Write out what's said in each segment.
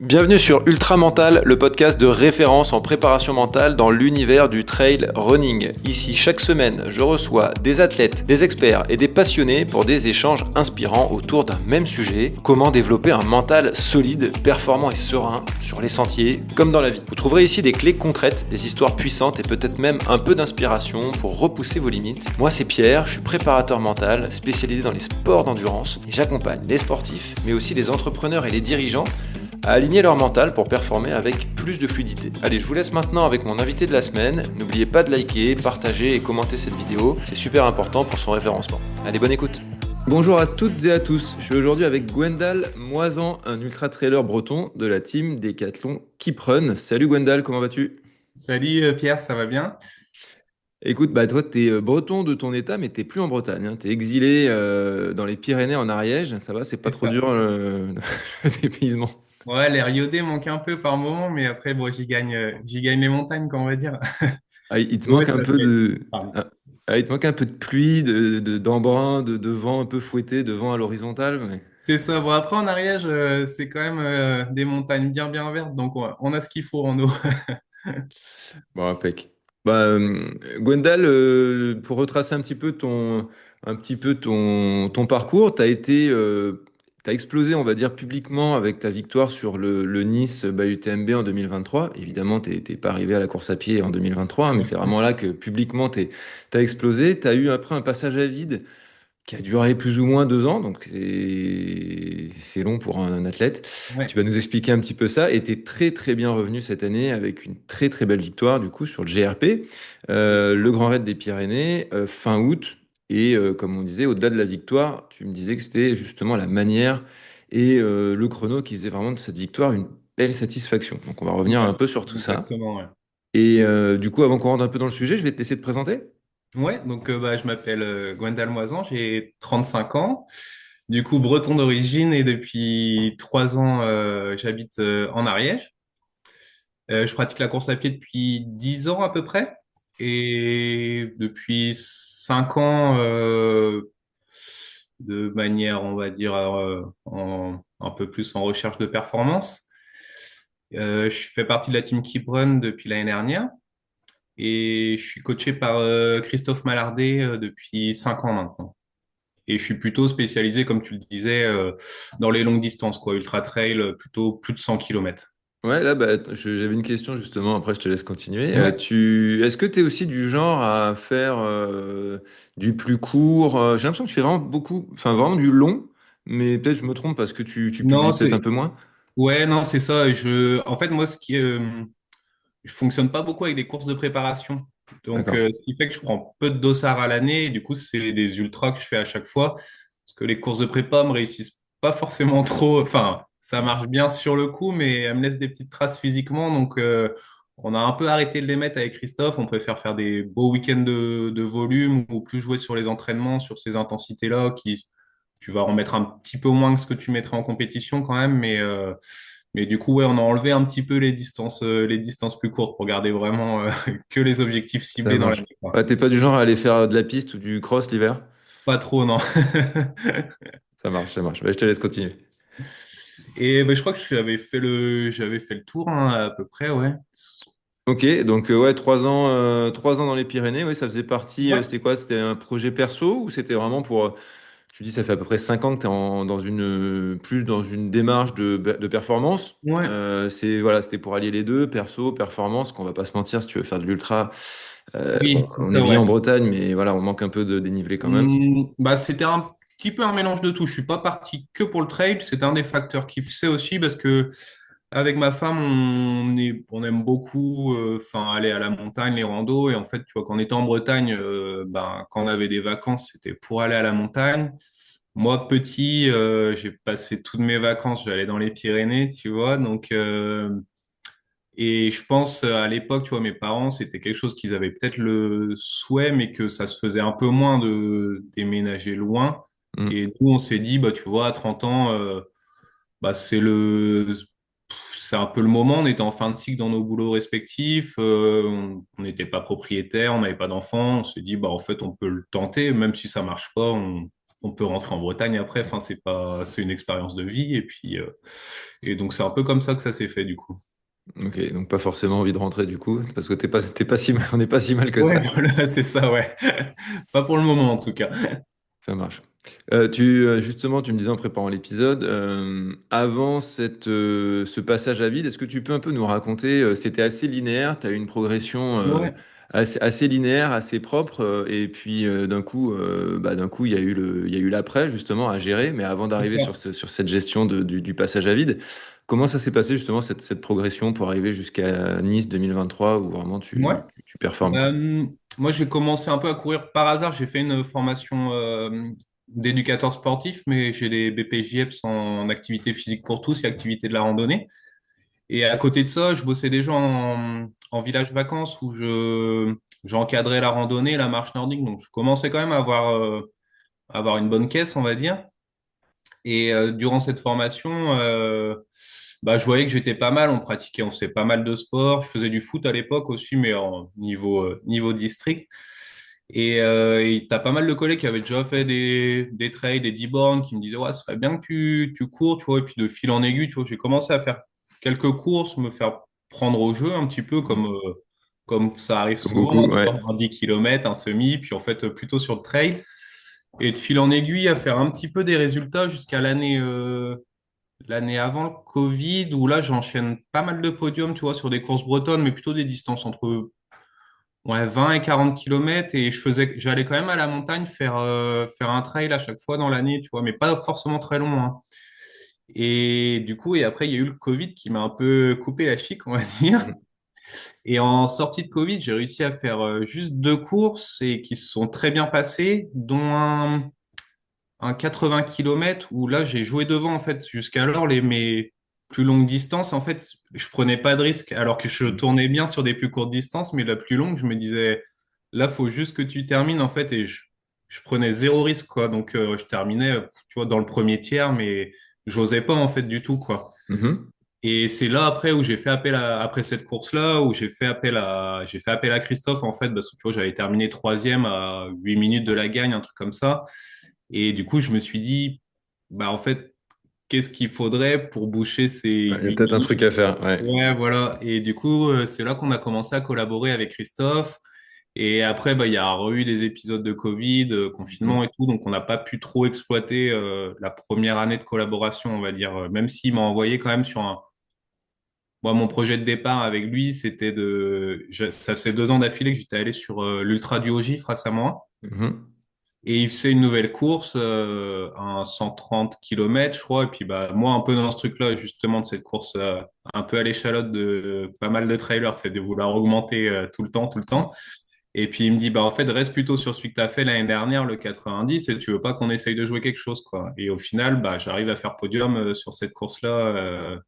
Bienvenue sur Ultra Mental, le podcast de référence en préparation mentale dans l'univers du trail running. Ici, chaque semaine, je reçois des athlètes, des experts et des passionnés pour des échanges inspirants autour d'un même sujet, comment développer un mental solide, performant et serein sur les sentiers comme dans la vie. Vous trouverez ici des clés concrètes, des histoires puissantes et peut-être même un peu d'inspiration pour repousser vos limites. Moi, c'est Pierre, je suis préparateur mental spécialisé dans les sports d'endurance et j'accompagne les sportifs, mais aussi les entrepreneurs et les dirigeants à aligner leur mental pour performer avec plus de fluidité. Allez, je vous laisse maintenant avec mon invité de la semaine. N'oubliez pas de liker, partager et commenter cette vidéo, c'est super important pour son référencement. Allez, bonne écoute. Bonjour à toutes et à tous, je suis aujourd'hui avec Gwendal Moisan, un ultra-trailer breton de la team Décathlon Keep Run. Salut Gwendal, comment vas-tu? Salut Pierre, ça va bien? Écoute, toi t'es breton de ton état, mais t'es plus en Bretagne, hein. T'es exilé dans les Pyrénées en Ariège, ça va, c'est pas C'est trop ça. dur le dépaysement. Ouais, l'air iodé manque un peu par moment, mais après, bon, j'y gagne les montagnes, quoi, on va dire. Ah, il te Ouais, manque un ça peu fait. de. Pardon. Il te manque un peu de pluie, d'embrun, de vent un peu fouetté, de vent à l'horizontale. C'est ça. Bon, après, en Ariège, c'est quand même des montagnes bien vertes, donc on a ce qu'il faut en eau. Bon, impec. Gwendal, pour retracer un petit peu ton parcours, t'as explosé, on va dire, publiquement avec ta victoire sur le Nice UTMB en 2023. Évidemment, t'es pas arrivé à la course à pied en 2023, hein, mais c'est vraiment là que publiquement t'as explosé. T'as eu après un passage à vide qui a duré plus ou moins 2 ans, donc c'est long pour un athlète. Tu Ouais. vas nous expliquer un petit peu ça, et tu es très très bien revenu cette année avec une très très belle victoire du coup sur le GRP, le Grand Raid des Pyrénées, fin août, et comme on disait, au-delà de la victoire, tu me disais que c'était justement la manière et le chrono qui faisait vraiment de cette victoire une belle satisfaction. Donc on va revenir un Ouais, peu sur tout ça. exactement, ouais. Et du coup, avant qu'on rentre un peu dans le sujet, je vais te laisser te présenter. Ouais, donc je m'appelle Gwendal Moisan, j'ai 35 ans. Du coup, breton d'origine et depuis 3 ans, j'habite en Ariège. Je pratique la course à pied depuis 10 ans à peu près. Et depuis 5 ans, de manière, on va dire, un peu plus en recherche de performance. Je fais partie de la team Keep Run depuis l'année dernière. Et je suis coaché par Christophe Mallardet depuis 5 ans maintenant. Et je suis plutôt spécialisé, comme tu le disais, dans les longues distances, quoi, ultra trail, plutôt plus de 100 kilomètres. Ouais, là, j'avais une question justement, après je te laisse continuer. Ouais. Est-ce que tu es aussi du genre à faire du plus court? J'ai l'impression que tu fais vraiment beaucoup, enfin vraiment du long, mais peut-être je me trompe parce que tu publies Non, peut-être un peu moins. ouais, non, c'est ça. En fait, moi, je fonctionne pas beaucoup avec des courses de préparation. Donc, D'accord. ce qui fait que je prends peu de dossards à l'année. Et du coup, c'est des ultras que je fais à chaque fois. Parce que les courses de prépa me réussissent pas forcément trop. Enfin, ça marche bien sur le coup, mais elles me laissent des petites traces physiquement. Donc, on a un peu arrêté de les mettre avec Christophe. On préfère faire des beaux week-ends de volume ou plus jouer sur les entraînements, sur ces intensités-là, qui tu vas en mettre un petit peu moins que ce que tu mettrais en compétition quand même. Mais du coup, ouais, on a enlevé un petit peu les distances plus courtes pour garder vraiment que les objectifs Ça ciblés dans marche. l'année, quoi. Ouais, t'es pas du genre à aller faire de la piste ou du cross l'hiver? Pas trop, non. Ça marche, ça marche. Je te laisse continuer. Et ben, je crois que j'avais fait le tour, hein, à peu près, ouais. Ok, donc ouais, 3 ans dans les Pyrénées, oui, ça faisait partie, Ouais. c'était quoi? C'était un projet perso ou c'était vraiment pour, tu dis, ça fait à peu près 5 ans que tu es plus dans une démarche de performance. Ouais. Voilà, c'était pour allier les deux, perso, performance, qu'on va pas se mentir, si tu veux faire de l'ultra, bon, Oui, c'est on est ça, bien ouais. en Bretagne, mais voilà, on manque un peu de dénivelé quand même. Bah, c'était un petit peu un mélange de tout. Je suis pas parti que pour le trail. C'est un des facteurs qui fait aussi parce que avec ma femme, on aime beaucoup, enfin, aller à la montagne, les randos. Et en fait, tu vois, quand on était en Bretagne, ben, quand on avait des vacances, c'était pour aller à la montagne. Moi, petit, j'ai passé toutes mes vacances, j'allais dans les Pyrénées, tu vois. Donc, et je pense à l'époque, tu vois, mes parents, c'était quelque chose qu'ils avaient peut-être le souhait, mais que ça se faisait un peu moins de déménager loin. Mm. Et nous, on s'est dit, bah, tu vois, à 30 ans, bah, c'est un peu le moment. On était en fin de cycle dans nos boulots respectifs. On n'était pas propriétaire, on n'avait pas d'enfants. On s'est dit, bah, en fait, on peut le tenter, même si ça marche pas. on peut rentrer en Bretagne après. Enfin, c'est une expérience de vie. Et donc, c'est un peu comme ça que ça s'est fait, du coup. Ok, donc pas forcément envie de rentrer du coup, parce que t'es pas si mal, on n'est pas si mal que Ouais, ça. voilà, c'est ça, ouais. Pas pour le moment, en tout cas. Ça marche. Justement, tu me disais en préparant l'épisode, avant ce passage à vide, est-ce que tu peux un peu nous raconter, c'était assez linéaire, tu as eu une progression Ouais, assez linéaire, assez propre, et puis d'un coup, il y a eu l'après justement à gérer, mais avant c'est d'arriver ça. sur cette gestion du passage à vide, comment ça s'est passé justement cette progression pour arriver jusqu'à Nice 2023 où vraiment Ouais. tu performes, quoi. Moi, j'ai commencé un peu à courir par hasard. J'ai fait une formation d'éducateur sportif, mais j'ai les BPJEPS en activité physique pour tous et activité de la randonnée. Et à côté de ça, je bossais déjà en village vacances où j'encadrais la randonnée et la marche nordique. Donc, je commençais quand même à avoir une bonne caisse, on va dire. Et durant cette formation, je voyais que j'étais pas mal. On faisait pas mal de sport. Je faisais du foot à l'époque aussi, mais en niveau district. Et t'as pas mal de collègues qui avaient déjà fait des trails, des 10 bornes, qui me disaient, ouais, ce serait bien que tu cours, tu vois. Et puis de fil en aiguille, tu vois, j'ai commencé à faire quelques courses, me faire prendre au jeu un petit peu comme ça arrive Comme souvent, beaucoup, hein, tu ouais. vois, un 10 km, un semi, puis en fait plutôt sur le trail. Et de fil en aiguille à faire un petit peu des résultats jusqu'à l'année avant le Covid, où là j'enchaîne pas mal de podiums, tu vois, sur des courses bretonnes, mais plutôt des distances entre 20 et 40 kilomètres. Et j'allais quand même à la montagne faire un trail à chaque fois dans l'année, tu vois, mais pas forcément très long, hein. Et du coup, et après, il y a eu le Covid qui m'a un peu coupé la chic, on va dire. Et en sortie de Covid, j'ai réussi à faire juste 2 courses et qui se sont très bien passées, dont un 80 kilomètres où là, j'ai joué devant, en fait. Jusqu'alors, mes plus longues distances, en fait, je prenais pas de risque, alors que je tournais bien sur des plus courtes distances, mais la plus longue, je me disais, là, faut juste que tu termines, en fait, et je prenais zéro risque, quoi. Donc, je terminais, tu vois, dans le premier tiers, mais j'osais pas, en fait, du tout, quoi. Mhm. Et c'est là après où j'ai fait après cette course-là, où j'ai fait appel à Christophe, en fait, parce que tu vois, j'avais terminé troisième à 8 minutes de la gagne, un truc comme ça. Et du coup, je me suis dit, bah, en fait, qu'est-ce qu'il faudrait pour boucher ces Ouais, il y a 8 peut-être un truc minutes? à faire, ouais. Ouais, voilà. Et du coup, c'est là qu'on a commencé à collaborer avec Christophe. Et après, bah, il y a eu des épisodes de Covid, confinement et Mhm. tout, donc on n'a pas pu trop exploiter la première année de collaboration, on va dire. Même s'il m'a envoyé quand même sur un. Moi, mon projet de départ avec lui, ça faisait 2 ans d'affilée que j'étais allé sur l'Ultra du Haut Gifre récemment. Mhm. Et il faisait une nouvelle course, un 130 kilomètres, je crois. Et puis, bah, moi, un peu dans ce truc-là, justement, de cette course un peu à l'échalote de pas mal de trailers, c'est de vouloir augmenter tout le temps, tout le temps. Et puis, il me dit, bah, en fait, reste plutôt sur ce que tu as fait l'année dernière, le 90, et tu veux pas qu'on essaye de jouer quelque chose, quoi. Et au final, bah, j'arrive à faire podium sur cette course-là,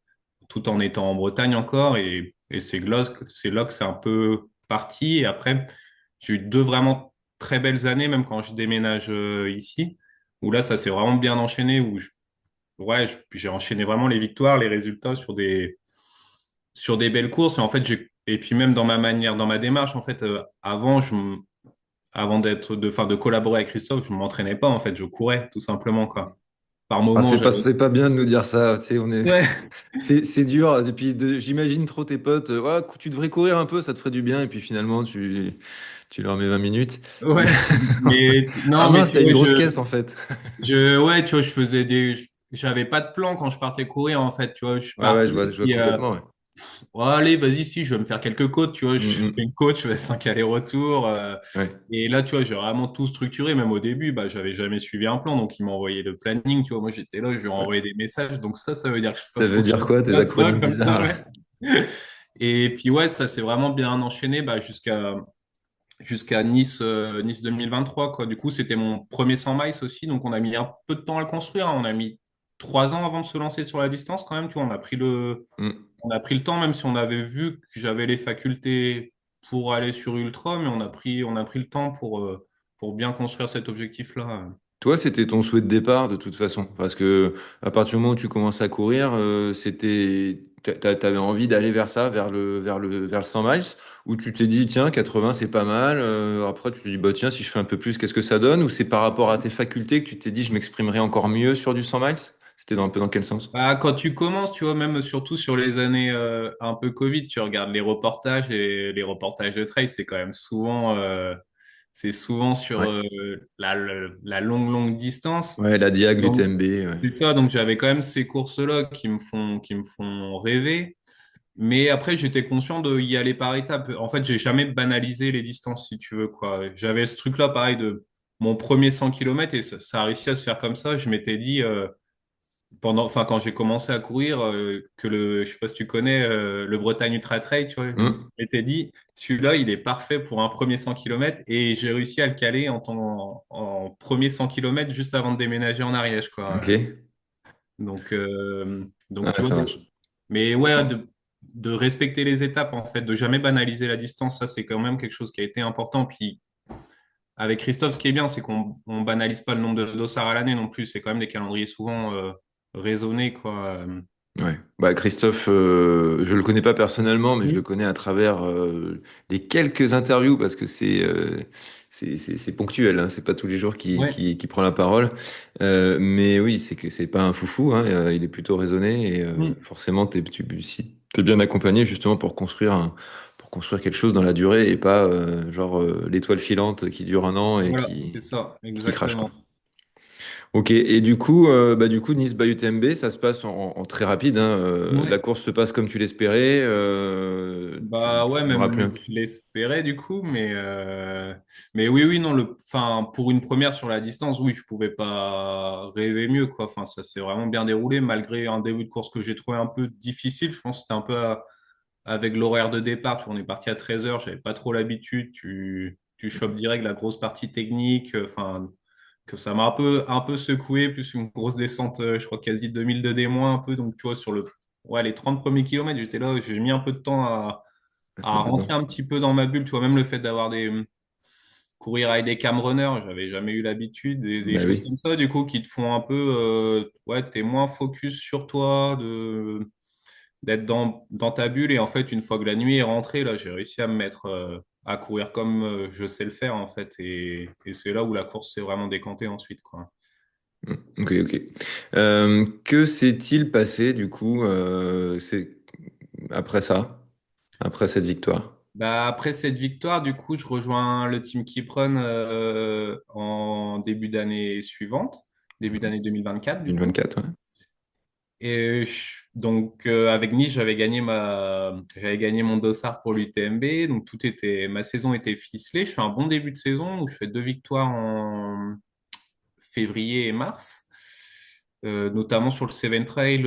tout en étant en Bretagne encore. Et c'est là que c'est un peu parti. Et après, j'ai eu 2 vraiment très belles années, même quand je déménage ici, où là, ça s'est vraiment bien enchaîné, j'ai enchaîné vraiment les victoires, les résultats sur des belles courses. Et puis même dans ma manière, dans ma démarche, en fait, avant de collaborer avec Christophe, je m'entraînais pas, en fait, je courais, tout simplement, quoi. Par Ah, moment, j'avais. c'est pas bien de nous dire ça, tu sais, Ouais, c'est dur. Et puis, j'imagine trop tes potes, ouais, tu devrais courir un peu, ça te ferait du bien. Et puis finalement, tu leur mets 20 minutes. Mais, ouais. ah Non, mais mince, tu t'as une vois, grosse caisse en fait. ouais, tu vois, j'avais pas de plan quand je partais courir, en fait, tu vois, je Ouais, ouais, partais, je vois puis, complètement, ouais. oh, allez, vas-y, si, je vais me faire quelques côtes, tu vois, je fais Mm, une côte, je fais 5 allers-retours, ouais. et là, tu vois, j'ai vraiment tout structuré, même au début, bah, j'avais jamais suivi un plan, donc il m'a envoyé le planning, tu vois, moi, j'étais là, je lui ai Ouais. envoyé des messages, donc ça veut dire que Ça veut faut que je dire quoi, tes fasse ça, acronymes comme ça, bizarres là? ouais. Et puis, ouais, ça s'est vraiment bien enchaîné, bah, jusqu'à Nice 2023, quoi. Du coup, c'était mon premier 100 miles aussi, donc on a mis un peu de temps à le construire, hein. On a mis 3 ans avant de se lancer sur la distance quand même, tu vois. Mm. On a pris le temps, même si on avait vu que j'avais les facultés pour aller sur Ultra, mais on a pris le temps pour bien construire cet objectif-là. Toi, c'était ton souhait de départ de toute façon, parce que à partir du moment où tu commences à courir, c'était t'avais envie d'aller vers ça, vers le 100 miles, ou tu t'es dit, tiens, 80, c'est pas mal. Après, tu te dis, bah, tiens, si je fais un peu plus, qu'est-ce que ça donne? Ou c'est par rapport à tes facultés que tu t'es dit, je m'exprimerai encore mieux sur du 100 miles? C'était un peu dans quel sens? Bah, quand tu commences, tu vois, même surtout sur les années un peu Covid, tu regardes les reportages et les reportages de trail, c'est quand même souvent sur Ouais. la longue distance. Ouais, la Diag, Donc, l'UTMB, ouais. c'est ça. Donc, j'avais quand même ces courses-là qui me font rêver. Mais après, j'étais conscient de y aller par étapes. En fait, j'ai jamais banalisé les distances, si tu veux, quoi. J'avais ce truc-là, pareil, de mon premier 100 km et ça a réussi à se faire comme ça. Je m'étais dit, enfin, quand j'ai commencé à courir, je sais pas si tu connais, le Bretagne Ultra Trail, tu vois, je Hum, m'étais dit, celui-là, il est parfait pour un premier 100 km et j'ai réussi à le caler en premier 100 km juste avant de déménager en Ariège, quoi. ok. Donc, Ah, tu vois, ça marche. mais ouais, de respecter les étapes, en fait, de jamais banaliser la distance, ça, c'est quand même quelque chose qui a été important. Puis, avec Christophe, ce qui est bien, c'est qu'on banalise pas le nombre de dossards à l'année non plus. C'est quand même des calendriers souvent raisonnés, quoi. Ouais. Bah, Christophe, je le connais pas personnellement, mais je le Oui. connais à travers les quelques interviews parce que c'est ponctuel, hein, c'est pas tous les jours Ouais. qui prend la parole. Mais oui, c'est que c'est pas un foufou, hein, il est plutôt raisonné et Mm. forcément si t'es bien accompagné justement pour construire quelque chose dans la durée et pas l'étoile filante qui dure un an et Voilà, c'est ça, qui crache quoi. exactement. Ok, et du coup, Nice by UTMB, ça se passe en très rapide, hein, la Ouais. course se passe comme tu l'espérais. Bah Tu ouais, peux me rappeler un même peu. je l'espérais du coup, mais oui, oui, non, enfin, pour une première sur la distance, oui, je pouvais pas rêver mieux, quoi. Enfin, ça s'est vraiment bien déroulé, malgré un début de course que j'ai trouvé un peu difficile. Je pense que c'était un peu avec l'horaire de départ. Tu vois, on est parti à 13h, j'avais pas trop l'habitude. Tu chopes direct la grosse partie technique, enfin, que ça m'a un peu secoué, plus une grosse descente, je crois quasi 2000 de D- un peu. Donc, tu vois, ouais, les 30 premiers kilomètres, j'étais là, j'ai mis un peu de temps À te à mettre dedans. rentrer un petit peu dans ma bulle. Tu vois, même le fait d'avoir courir avec des camrunners, j'avais jamais eu l'habitude, des Bah choses oui. comme ça, du coup, qui te font un peu, ouais, t'es moins focus sur toi, d'être dans ta bulle. Et en fait, une fois que la nuit est rentrée, là, j'ai réussi à me mettre à courir comme je sais le faire, en fait. Et c'est là où la course s'est vraiment décantée ensuite, quoi. Ok, ok. Que s'est-il passé du coup après ça, après cette victoire? Bah, après cette victoire, du coup, je rejoins le team Kiprun en début d'année suivante, début Mhm. d'année 2024, du coup. 2024, ouais. Et donc, avec Nice, j'avais gagné mon dossard pour l'UTMB. Donc, ma saison était ficelée. Je fais un bon début de saison où je fais 2 victoires en février et mars, notamment sur le Seven Trail,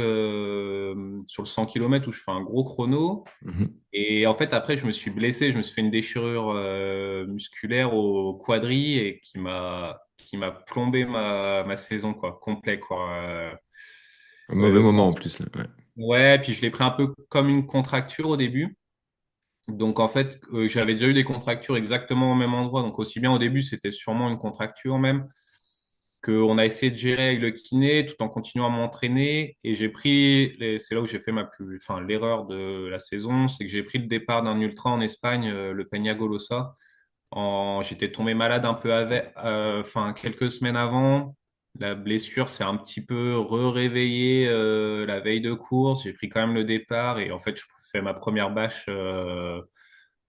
sur le 100 km où je fais un gros chrono. Mhm. Et en fait, après, je me suis blessé. Je me suis fait une déchirure musculaire au quadri et qui m'a plombé ma saison, quoi, complet, quoi. Un mauvais Enfin, moment en plus, là, ouais. ouais, puis je l'ai pris un peu comme une contracture au début. Donc en fait, j'avais déjà eu des contractures exactement au même endroit. Donc aussi bien au début, c'était sûrement une contracture même, qu'on a essayé de gérer avec le kiné tout en continuant à m'entraîner. Et c'est là où j'ai fait enfin, l'erreur de la saison, c'est que j'ai pris le départ d'un ultra en Espagne, le Peñagolosa. J'étais tombé malade un peu enfin, quelques semaines avant. La blessure s'est un petit peu réveillée la veille de course. J'ai pris quand même le départ et en fait, je fais ma première bâche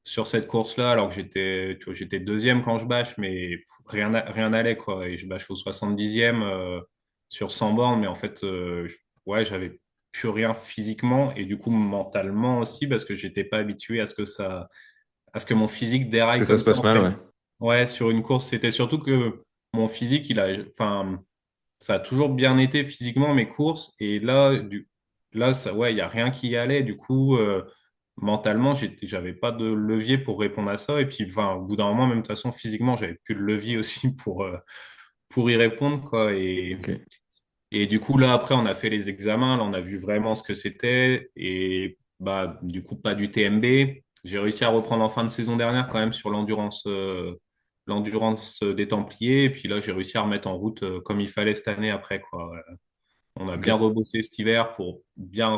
sur cette course-là, alors que tu vois, j'étais deuxième quand je bâche, mais rien n'allait, quoi. Et je bâche au 70e sur 100 bornes, mais en fait, ouais, j'avais plus rien physiquement et du coup mentalement aussi parce que j'étais pas habitué à ce que mon physique Est-ce que déraille ça comme se ça, passe en mal, fait. ouais. Ouais, sur une course, c'était surtout que mon physique, enfin, ça a toujours bien été physiquement mes courses. Et là, ouais, il y a rien qui y allait. Du coup, mentalement, j'avais pas de levier pour répondre à ça. Et puis, enfin, au bout d'un moment, même de toute façon, physiquement, j'avais plus de levier aussi pour y répondre, quoi. Et, Ok. et du coup, là, après, on a fait les examens. Là, on a vu vraiment ce que c'était. Et bah, du coup, pas du TMB. J'ai réussi à reprendre en fin de saison dernière quand même sur l'endurance des Templiers. Et puis là, j'ai réussi à remettre en route comme il fallait cette année après, quoi. Ouais. On a bien Ok. rebossé cet hiver pour bien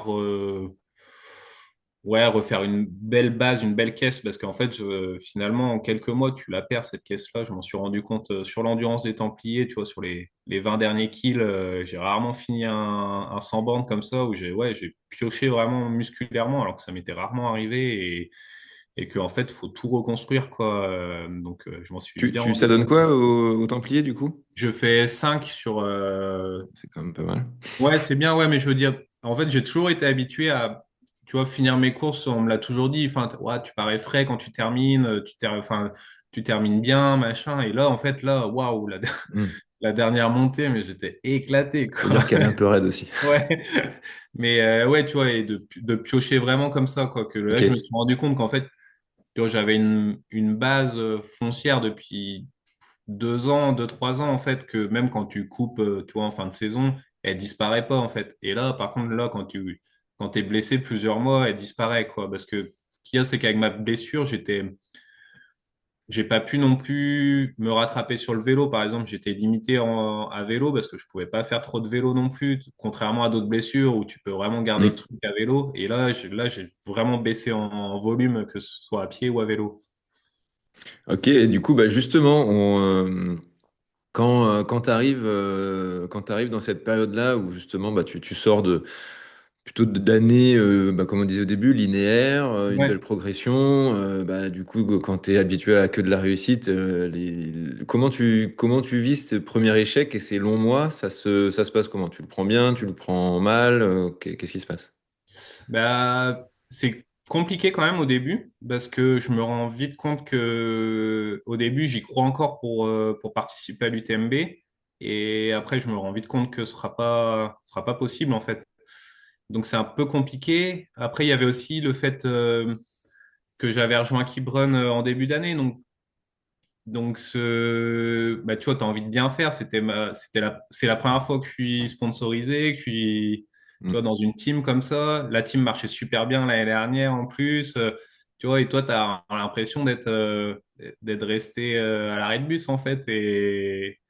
Ouais, refaire une belle base, une belle caisse, parce qu'en fait, finalement, en quelques mois, tu la perds, cette caisse-là. Je m'en suis rendu compte sur l'endurance des Templiers, tu vois, sur les 20 derniers kills, j'ai rarement fini un 100 bornes comme ça, où j'ai pioché vraiment musculairement, alors que ça m'était rarement arrivé, et qu'en fait, faut tout reconstruire, quoi. Donc, je m'en suis bien Ça rendu donne compte. quoi aux Templiers du coup? Je fais 5 sur, C'est quand même pas mal. ouais, c'est bien, ouais, mais je veux dire, en fait, j'ai toujours été habitué à, tu vois, finir mes courses, on me l'a toujours dit, enfin, ouais, tu parais frais quand tu termines, enfin, tu termines bien, machin, et là, en fait, là, waouh, Hmm. la dernière montée, mais j'étais éclaté, Faut quoi. dire qu'elle est un peu raide aussi. Ouais, mais ouais, tu vois, et de piocher vraiment comme ça, quoi, que là, Ok. je me suis rendu compte qu'en fait, tu vois, j'avais une base foncière depuis 2 ans, 2, 3 ans, en fait, que même quand tu coupes, tu vois, en fin de saison, elle disparaît pas, en fait. Et là, par contre, là, quand t'es blessé plusieurs mois, elle disparaît, quoi. Parce que ce qu'il y a, c'est qu'avec ma blessure, j'ai pas pu non plus me rattraper sur le vélo. Par exemple, j'étais limité à vélo parce que je pouvais pas faire trop de vélo non plus, contrairement à d'autres blessures où tu peux vraiment garder le Hmm. truc à vélo. Et là, j'ai vraiment baissé en volume, que ce soit à pied ou à vélo. Ok, et du coup, bah justement, quand tu arrives, dans cette période-là où justement bah, tu sors plutôt d'années, bah, comme on disait au début, linéaires, une belle Ouais. progression, bah, du coup, quand tu es habitué à que de la réussite, comment tu vis ce premier échec et ces longs mois, ça se passe comment? Tu le prends bien, tu le prends mal, qu'est-ce qui se passe? Bah, c'est compliqué quand même au début parce que je me rends vite compte que au début j'y crois encore pour participer à l'UTMB et après je me rends vite compte que ce sera pas possible en fait. Donc c'est un peu compliqué. Après il y avait aussi le fait que j'avais rejoint Key en début d'année donc bah tu vois t'as envie de bien faire. C'est la première fois que je suis sponsorisé, que je suis tu vois Hmm. dans une team comme ça. La team marchait super bien l'année dernière en plus. Tu vois et toi t'as l'impression d'être resté à l'arrêt de bus en fait et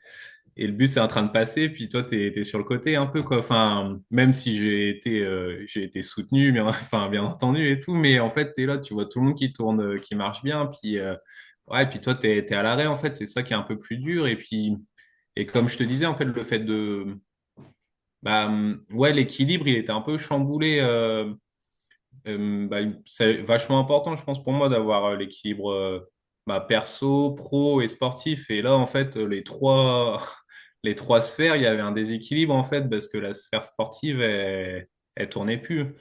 le bus est en train de passer puis toi t'es sur le côté un peu quoi. Enfin même si j'ai été soutenu bien enfin bien entendu et tout mais en fait t'es là tu vois tout le monde qui tourne qui marche bien puis ouais, et puis toi, t'es à l'arrêt, en fait, c'est ça qui est un peu plus dur. Et puis, et comme je te disais, en fait, le fait bah, ouais, l'équilibre, il était un peu chamboulé. Bah, c'est vachement important, je pense, pour moi, d'avoir l'équilibre bah, perso, pro et sportif. Et là, en fait, les trois sphères, il y avait un déséquilibre, en fait, parce que la sphère sportive, elle tournait plus.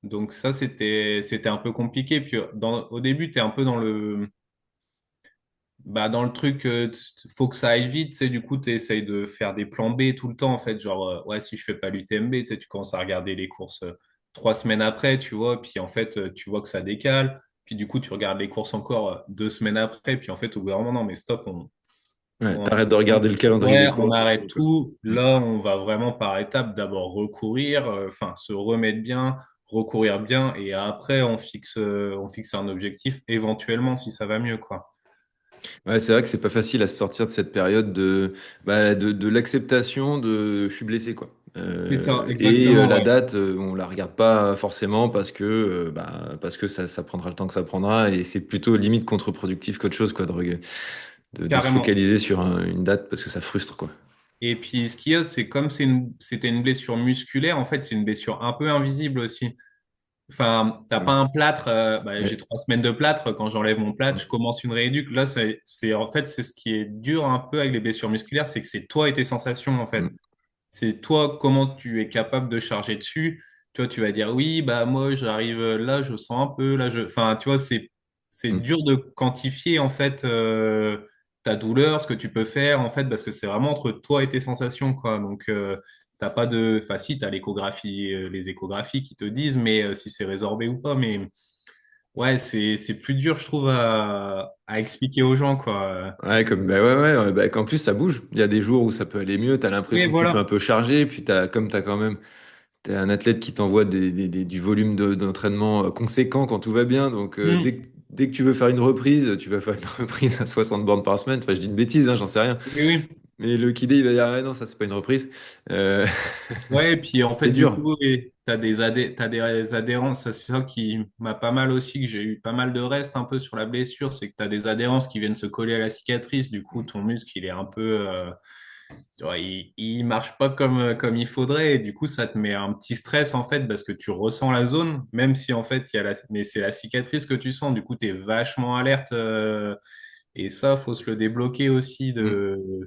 Donc ça, c'était un peu compliqué. Puis au début, tu es un peu dans le truc, faut que ça aille vite, tu sais, du coup, tu essayes de faire des plans B tout le temps, en fait, genre, ouais, si je fais pas l'UTMB, tu sais, tu commences à regarder les courses 3 semaines après, tu vois, puis en fait, tu vois que ça décale, puis du coup, tu regardes les courses encore 2 semaines après, puis en fait, au bout d'un moment, non, mais stop, Ouais, on, t'arrêtes de regarder le calendrier des ouais, on courses et arrête tout, quoi. tout, Hmm. là, on va vraiment par étapes, d'abord recourir, enfin, se remettre bien, recourir bien, et après, on fixe un objectif, éventuellement, si ça va mieux, quoi. Ouais, c'est vrai que c'est pas facile à se sortir de cette période de l'acceptation de je suis blessé, quoi. C'est ça, exactement, La ouais. date, on la regarde pas forcément parce que ça prendra le temps que ça prendra et c'est plutôt limite contre-productif qu'autre chose, quoi, de se Carrément. focaliser sur une date parce que ça frustre, quoi. Et puis, ce qu'il y a, c'est comme c'était une blessure musculaire, en fait, c'est une blessure un peu invisible aussi. Enfin, t'as pas Mm. un plâtre, bah, j'ai Ouais. 3 semaines de plâtre, quand j'enlève mon plâtre, Mm. je commence une rééduque. Là, en fait, c'est ce qui est dur un peu avec les blessures musculaires, c'est que c'est toi et tes sensations, en fait. Mm. C'est toi, comment tu es capable de charger dessus. Toi, tu vas dire, oui, bah, moi, j'arrive là, je sens un peu, enfin, tu vois, c'est Mm. dur de quantifier, en fait, ta douleur, ce que tu peux faire, en fait, parce que c'est vraiment entre toi et tes sensations, quoi. Donc, t'as pas enfin, si, t'as l'échographie, les échographies qui te disent, mais si c'est résorbé ou pas, mais ouais, c'est plus dur, je trouve, à expliquer aux gens, quoi. Ouais, bah, qu'en plus ça bouge. Il y a des jours où ça peut aller mieux, tu as Oui, l'impression que tu peux un voilà. peu charger, puis comme tu as quand même t'es un athlète qui t'envoie du volume d'entraînement conséquent quand tout va bien. Donc, Hmm. dès que tu veux faire une reprise, tu vas faire une reprise à 60 bornes par semaine. Enfin, je dis une bêtise, hein, j'en sais rien. Oui, oui. Mais le Kidé, il va dire, ah non, ça, c'est pas une reprise. Euh, Ouais, et puis en fait, c'est du dur. coup, t'as des adhérences. C'est ça qui m'a pas mal aussi, que j'ai eu pas mal de reste un peu sur la blessure, c'est que tu as des adhérences qui viennent se coller à la cicatrice. Du coup, ton muscle, il est un peu, tu vois, il marche pas comme il faudrait. Et du coup, ça te met un petit stress en fait, parce que tu ressens la zone, même si en fait, mais c'est la cicatrice que tu sens. Du coup, tu es vachement alerte. Et ça, faut se le débloquer aussi Mm.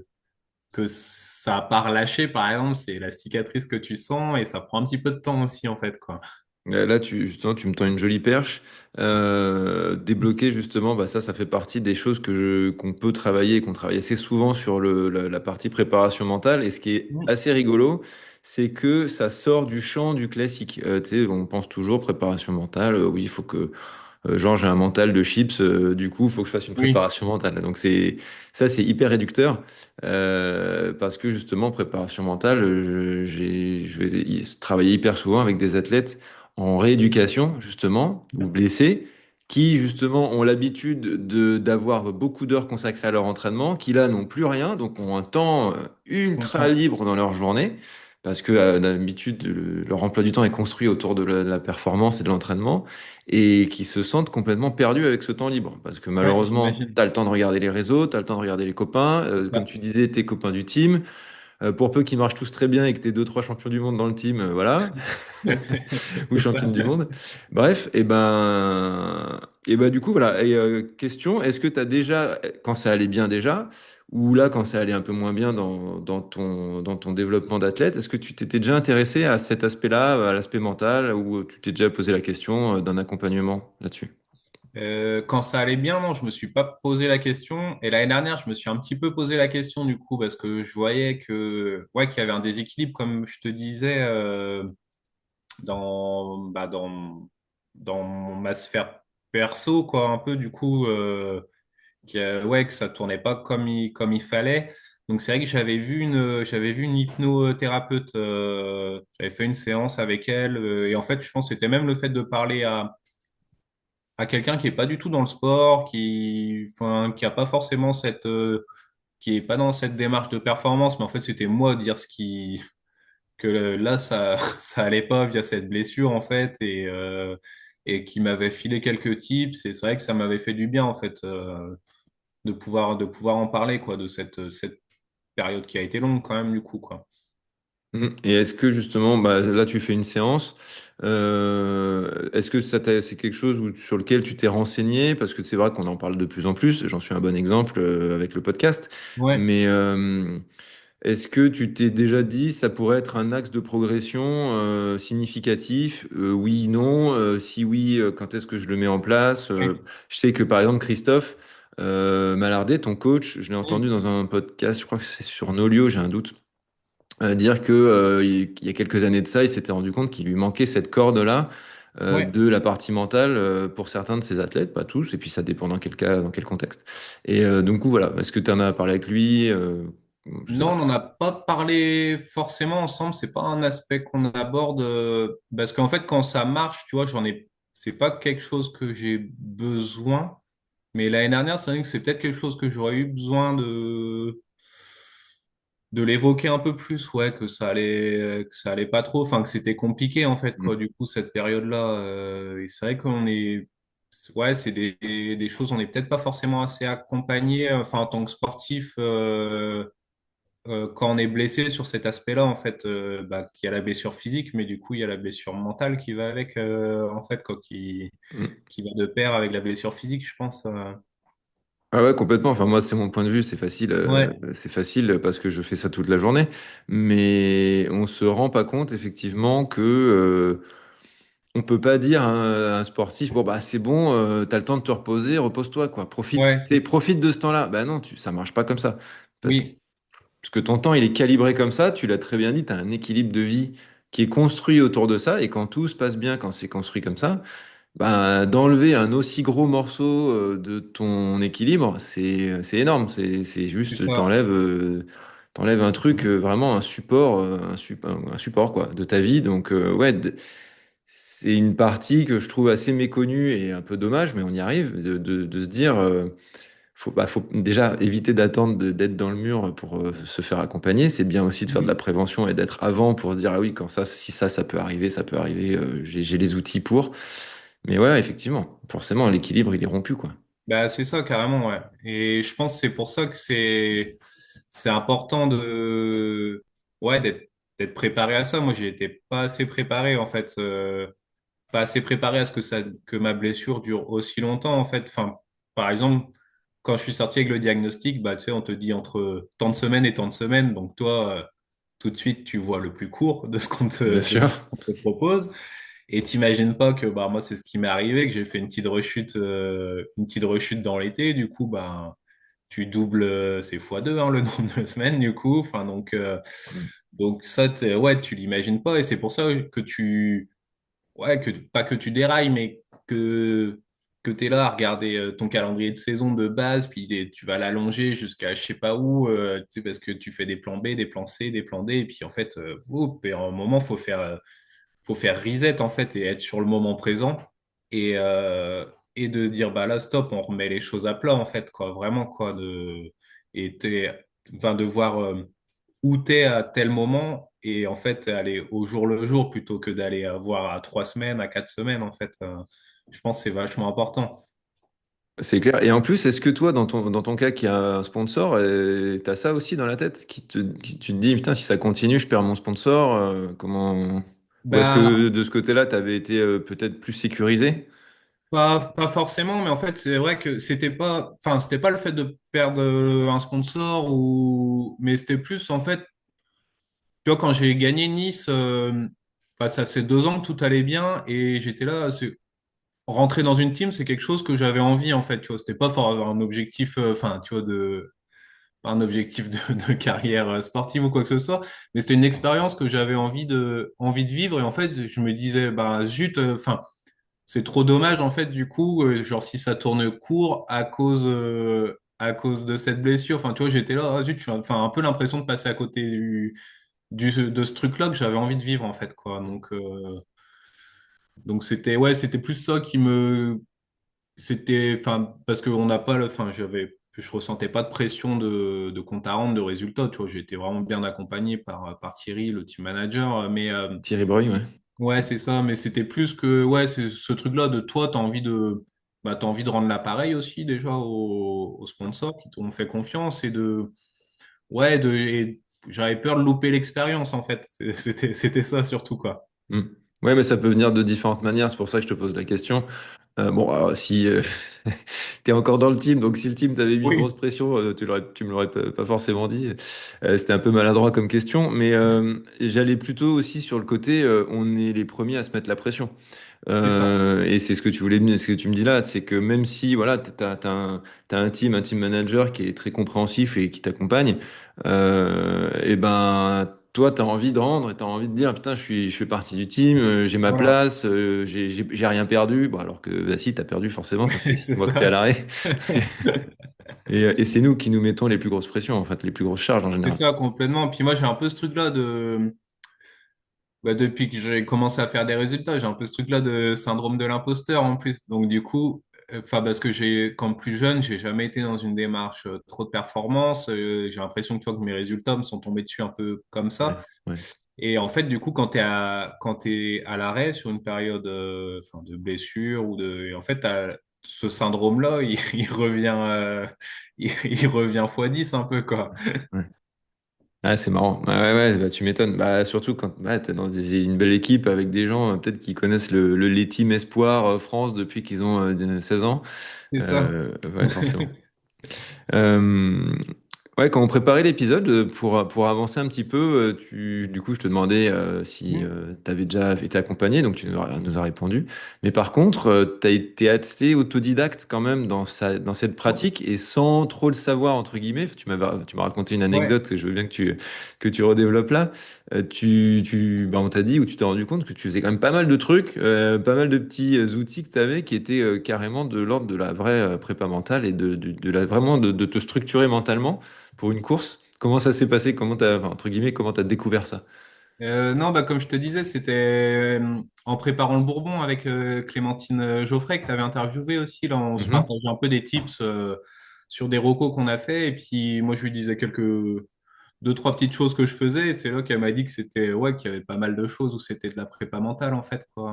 que ça a pas relâché, par exemple, c'est la cicatrice que tu sens et ça prend un petit peu de temps aussi, en fait, quoi. Là, justement, tu me tends une jolie perche. Débloquer, justement, bah, ça fait partie des choses qu'on peut travailler et qu'on travaille assez souvent sur la partie préparation mentale. Et ce qui est Mm. assez rigolo, c'est que ça sort du champ du classique. Tu sais, on pense toujours préparation mentale, oui, il faut que genre j'ai un mental de chips, du coup il faut que je fasse une Oui, préparation mentale. Donc c'est hyper réducteur parce que justement préparation mentale, je vais travailler hyper souvent avec des athlètes en rééducation justement ou blessés qui justement ont l'habitude d'avoir beaucoup d'heures consacrées à leur entraînement, qui là n'ont plus rien, donc ont un temps je ultra comprends. libre dans leur journée. Parce que d'habitude, leur emploi du temps est construit autour de la performance et de l'entraînement et qui se sentent complètement perdus avec ce temps libre. Parce que Ouais, malheureusement, j'imagine. tu as le temps de regarder les réseaux, tu as le temps de regarder les copains, comme Ah, tu disais, tes copains du team. Pour peu qu'ils marchent tous très bien et que tu aies deux, trois champions du monde dans le team, voilà, ou c'est ça. championne du monde. Bref, et ben du coup, voilà. Et question, est-ce que tu as déjà, quand ça allait bien déjà, ou là, quand ça allait un peu moins bien dans ton développement d'athlète, est-ce que tu t'étais déjà intéressé à cet aspect-là, à l'aspect mental, ou tu t'es déjà posé la question d'un accompagnement là-dessus? Quand ça allait bien, non, je me suis pas posé la question. Et l'année dernière, je me suis un petit peu posé la question du coup parce que je voyais ouais, qu'il y avait un déséquilibre, comme je te disais, dans ma sphère perso, quoi, un peu du coup. Ouais, que ça tournait pas comme il fallait. Donc c'est vrai que j'avais vu une hypnothérapeute, j'avais fait une séance avec elle, et en fait, je pense que c'était même le fait de parler à quelqu'un qui est pas du tout dans le sport, enfin, qui a pas forcément qui est pas dans cette démarche de performance, mais en fait, c'était moi dire que là, ça, ça allait pas via cette blessure, en fait, et qui m'avait filé quelques tips, et c'est vrai que ça m'avait fait du bien, en fait, de pouvoir en parler, quoi, de cette période qui a été longue quand même, du coup, quoi. Mhm. Et est-ce que justement, bah, là tu fais une séance, est-ce que c'est quelque chose sur lequel tu t'es renseigné? Parce que c'est vrai qu'on en parle de plus en plus, j'en suis un bon exemple avec le podcast, Ouais, mais est-ce que tu t'es déjà dit ça pourrait être un axe de progression significatif? Oui, non. Si oui, quand est-ce que je le mets en place? ouais. Je sais que par exemple Christophe Malardet, ton coach, je l'ai entendu Mm. dans un podcast, je crois que c'est sur Nolio, j'ai un doute dire que il y a quelques années de ça, il s'était rendu compte qu'il lui manquait cette corde-là Ouais. de la partie mentale pour certains de ses athlètes, pas tous, et puis ça dépend dans quel cas, dans quel contexte. Et donc voilà, est-ce que tu en as parlé avec lui? Je sais Non, on pas. n'en a pas parlé forcément ensemble, c'est pas un aspect qu'on aborde, parce qu'en fait, quand ça marche, tu vois, c'est pas quelque chose que j'ai besoin, mais l'année dernière, c'est vrai que c'est peut-être quelque chose que j'aurais eu besoin de l'évoquer un peu plus, ouais, que ça allait pas trop, enfin que c'était compliqué en fait, quoi, Mm. du coup cette période-là. Et c'est vrai ouais, c'est des choses, on est peut-être pas forcément assez accompagné, enfin en tant que sportif, quand on est blessé sur cet aspect-là, en fait, bah, il y a la blessure physique, mais du coup il y a la blessure mentale qui va avec, en fait, quoi, Mm. qui va de pair avec la blessure physique, je pense. Ah ouais, complètement. Enfin, moi, c'est mon point de vue. Ouais, C'est facile parce que je fais ça toute la journée. Mais on se rend pas compte, effectivement, que on peut pas dire à un sportif, bon, bah, c'est bon, t'as le temps de te reposer, repose-toi, quoi. Profite, ouais, tu sais, profite de ce temps-là. Bah non, ça marche pas comme ça. Parce, oui, parce que ton temps, il est calibré comme ça. Tu l'as très bien dit, tu as un équilibre de vie qui est construit autour de ça. Et quand tout se passe bien, quand c'est construit comme ça, bah, d'enlever un aussi gros morceau de ton équilibre, c'est énorme. C'est c'est juste, ça. t'enlèves un truc, vraiment un support, un support quoi, de ta vie. Donc, ouais, c'est une partie que je trouve assez méconnue et un peu dommage, mais on y arrive, de se dire, faut déjà éviter d'attendre d'être dans le mur pour se faire accompagner. C'est bien aussi de faire de la Mhm. prévention et d'être avant pour se dire, ah oui, quand ça, si ça peut arriver, j'ai les outils pour. Mais ouais, effectivement, forcément, l'équilibre, il est rompu, quoi. Bah, c'est ça, carrément, ouais. Et je pense que c'est pour ça que c'est important ouais, d'être préparé à ça. Moi, j'ai été pas assez préparé, en fait, pas assez préparé à ce que ma blessure dure aussi longtemps, en fait. Enfin, par exemple, quand je suis sorti avec le diagnostic, bah, tu sais, on te dit entre tant de semaines et tant de semaines. Donc, toi, tout de suite, tu vois le plus court Bien de sûr. ce qu'on te propose. Et t'imagines pas que bah moi c'est ce qui m'est arrivé, que j'ai fait une petite rechute dans l'été. Du coup bah tu doubles, c'est fois deux hein, le nombre de semaines du coup. Enfin donc ça ouais tu l'imagines pas et c'est pour ça que que pas que tu dérailles mais que t'es là à regarder ton calendrier de saison de base puis tu vas l'allonger jusqu'à je sais pas où tu sais parce que tu fais des plans B, des plans C, des plans D et puis en fait et à un moment faut faire reset en fait et être sur le moment présent et et de dire bah là stop on remet les choses à plat en fait quoi vraiment quoi de et enfin de voir où t'es à tel moment et en fait aller au jour le jour plutôt que d'aller voir à 3 semaines à 4 semaines en fait je pense que c'est vachement important. C'est clair. Et en plus, est-ce que toi, dans ton cas qui a un sponsor, t'as ça aussi dans la tête tu te dis, putain, si ça continue, je perds mon sponsor, comment... Ou est-ce Ben que de ce côté-là, tu avais été peut-être plus sécurisé? pas forcément mais en fait c'est vrai que c'était pas le fait de perdre un sponsor ou mais c'était plus en fait. Tu vois, quand j'ai gagné Nice, bah, ça fait 2 ans que tout allait bien et j'étais là. Rentrer dans une team, c'est quelque chose que j'avais envie en fait. Tu vois, c'était pas un objectif, enfin, tu vois, pas un objectif de carrière sportive ou quoi que ce soit, mais c'était une expérience que j'avais envie de vivre et en fait, je me disais, bah zut, enfin, c'est trop dommage en fait. Du coup, genre si ça tourne court à cause de cette blessure. Enfin, tu vois, j'étais là, ah, zut, enfin, un peu l'impression de passer à côté de ce truc-là que j'avais envie de vivre en fait quoi donc c'était ouais c'était plus ça qui me c'était enfin parce que on n'a pas enfin je ressentais pas de pression de compte à rendre de résultats tu vois j'ai été vraiment bien accompagné par Thierry le team manager mais Thierry Breuil, ouais. ouais c'est ça mais c'était plus que ouais c'est ce truc-là de toi t'as envie de rendre l'appareil aussi déjà aux sponsors qui t'ont fait confiance et de ouais et j'avais peur de louper l'expérience en fait c'était ça surtout quoi. Hmm. Ouais, mais ça peut venir de différentes manières, c'est pour ça que je te pose la question. Bon, alors, si tu es encore dans le team, donc si le team t'avait mis une grosse Oui, pression, tu me l'aurais pas forcément dit. C'était un peu maladroit comme question, mais j'allais plutôt aussi sur le côté, on est les premiers à se mettre la pression. c'est ça. Et c'est ce que ce que tu me dis là, c'est que même si voilà, t'as un team manager qui est très compréhensif et qui t'accompagne, et ben toi, tu as envie de rendre et tu as envie de dire, putain, je fais partie du team, j'ai ma Voilà, place, j'ai rien perdu. Bon, alors que bah, si, tu as perdu, forcément, ça fait c'est 6 mois que tu es à ça. l'arrêt. Et c'est nous qui nous mettons les plus grosses pressions, en fait, les plus grosses charges en C'est général. ça complètement. Puis moi, j'ai un peu ce truc-là depuis que j'ai commencé à faire des résultats, j'ai un peu ce truc-là de syndrome de l'imposteur en plus. Donc du coup, enfin parce que quand plus jeune, j'ai jamais été dans une démarche trop de performance. J'ai l'impression que tu vois que mes résultats me sont tombés dessus un peu comme Ouais, ça. ouais. Et en fait, du coup, quand t'es à l'arrêt sur une période enfin, de blessure et en fait, ce syndrome-là, il revient, il revient fois 10 un peu, quoi. Ouais. Ah, c'est marrant. Ouais, bah, tu m'étonnes. Bah, surtout quand ouais, tu es dans une belle équipe avec des gens peut-être qui connaissent les teams Espoir France depuis qu'ils ont 16 ans. C'est ça. Ouais, forcément. Euh, ouais, quand on préparait l'épisode, pour avancer un petit peu, du coup, je te demandais si tu avais déjà été accompagné, donc nous as répondu. Mais par contre, tu as été assez autodidacte quand même dans cette pratique et sans trop le savoir, entre guillemets. Tu m'as raconté une Ouais. anecdote que je veux bien que tu redéveloppes là. Bah, on t'a dit ou tu t'es rendu compte que tu faisais quand même pas mal de trucs, pas mal de petits outils que tu avais qui étaient carrément de l'ordre de la vraie prépa mentale et vraiment de te structurer mentalement pour une course. Comment ça s'est passé? Enfin, entre guillemets, comment t'as découvert ça? Non, bah, comme je te disais, c'était en préparant le Bourbon avec Clémentine Geoffrey que tu avais interviewé aussi. Là, on se Mhm. partageait un peu des tips. sur des recos qu'on a fait. Et puis, moi, je lui disais deux, trois petites choses que je faisais. Et c'est là qu'elle m'a dit que c'était, ouais, qu'il y avait pas mal de choses où c'était de la prépa mentale, en fait, quoi.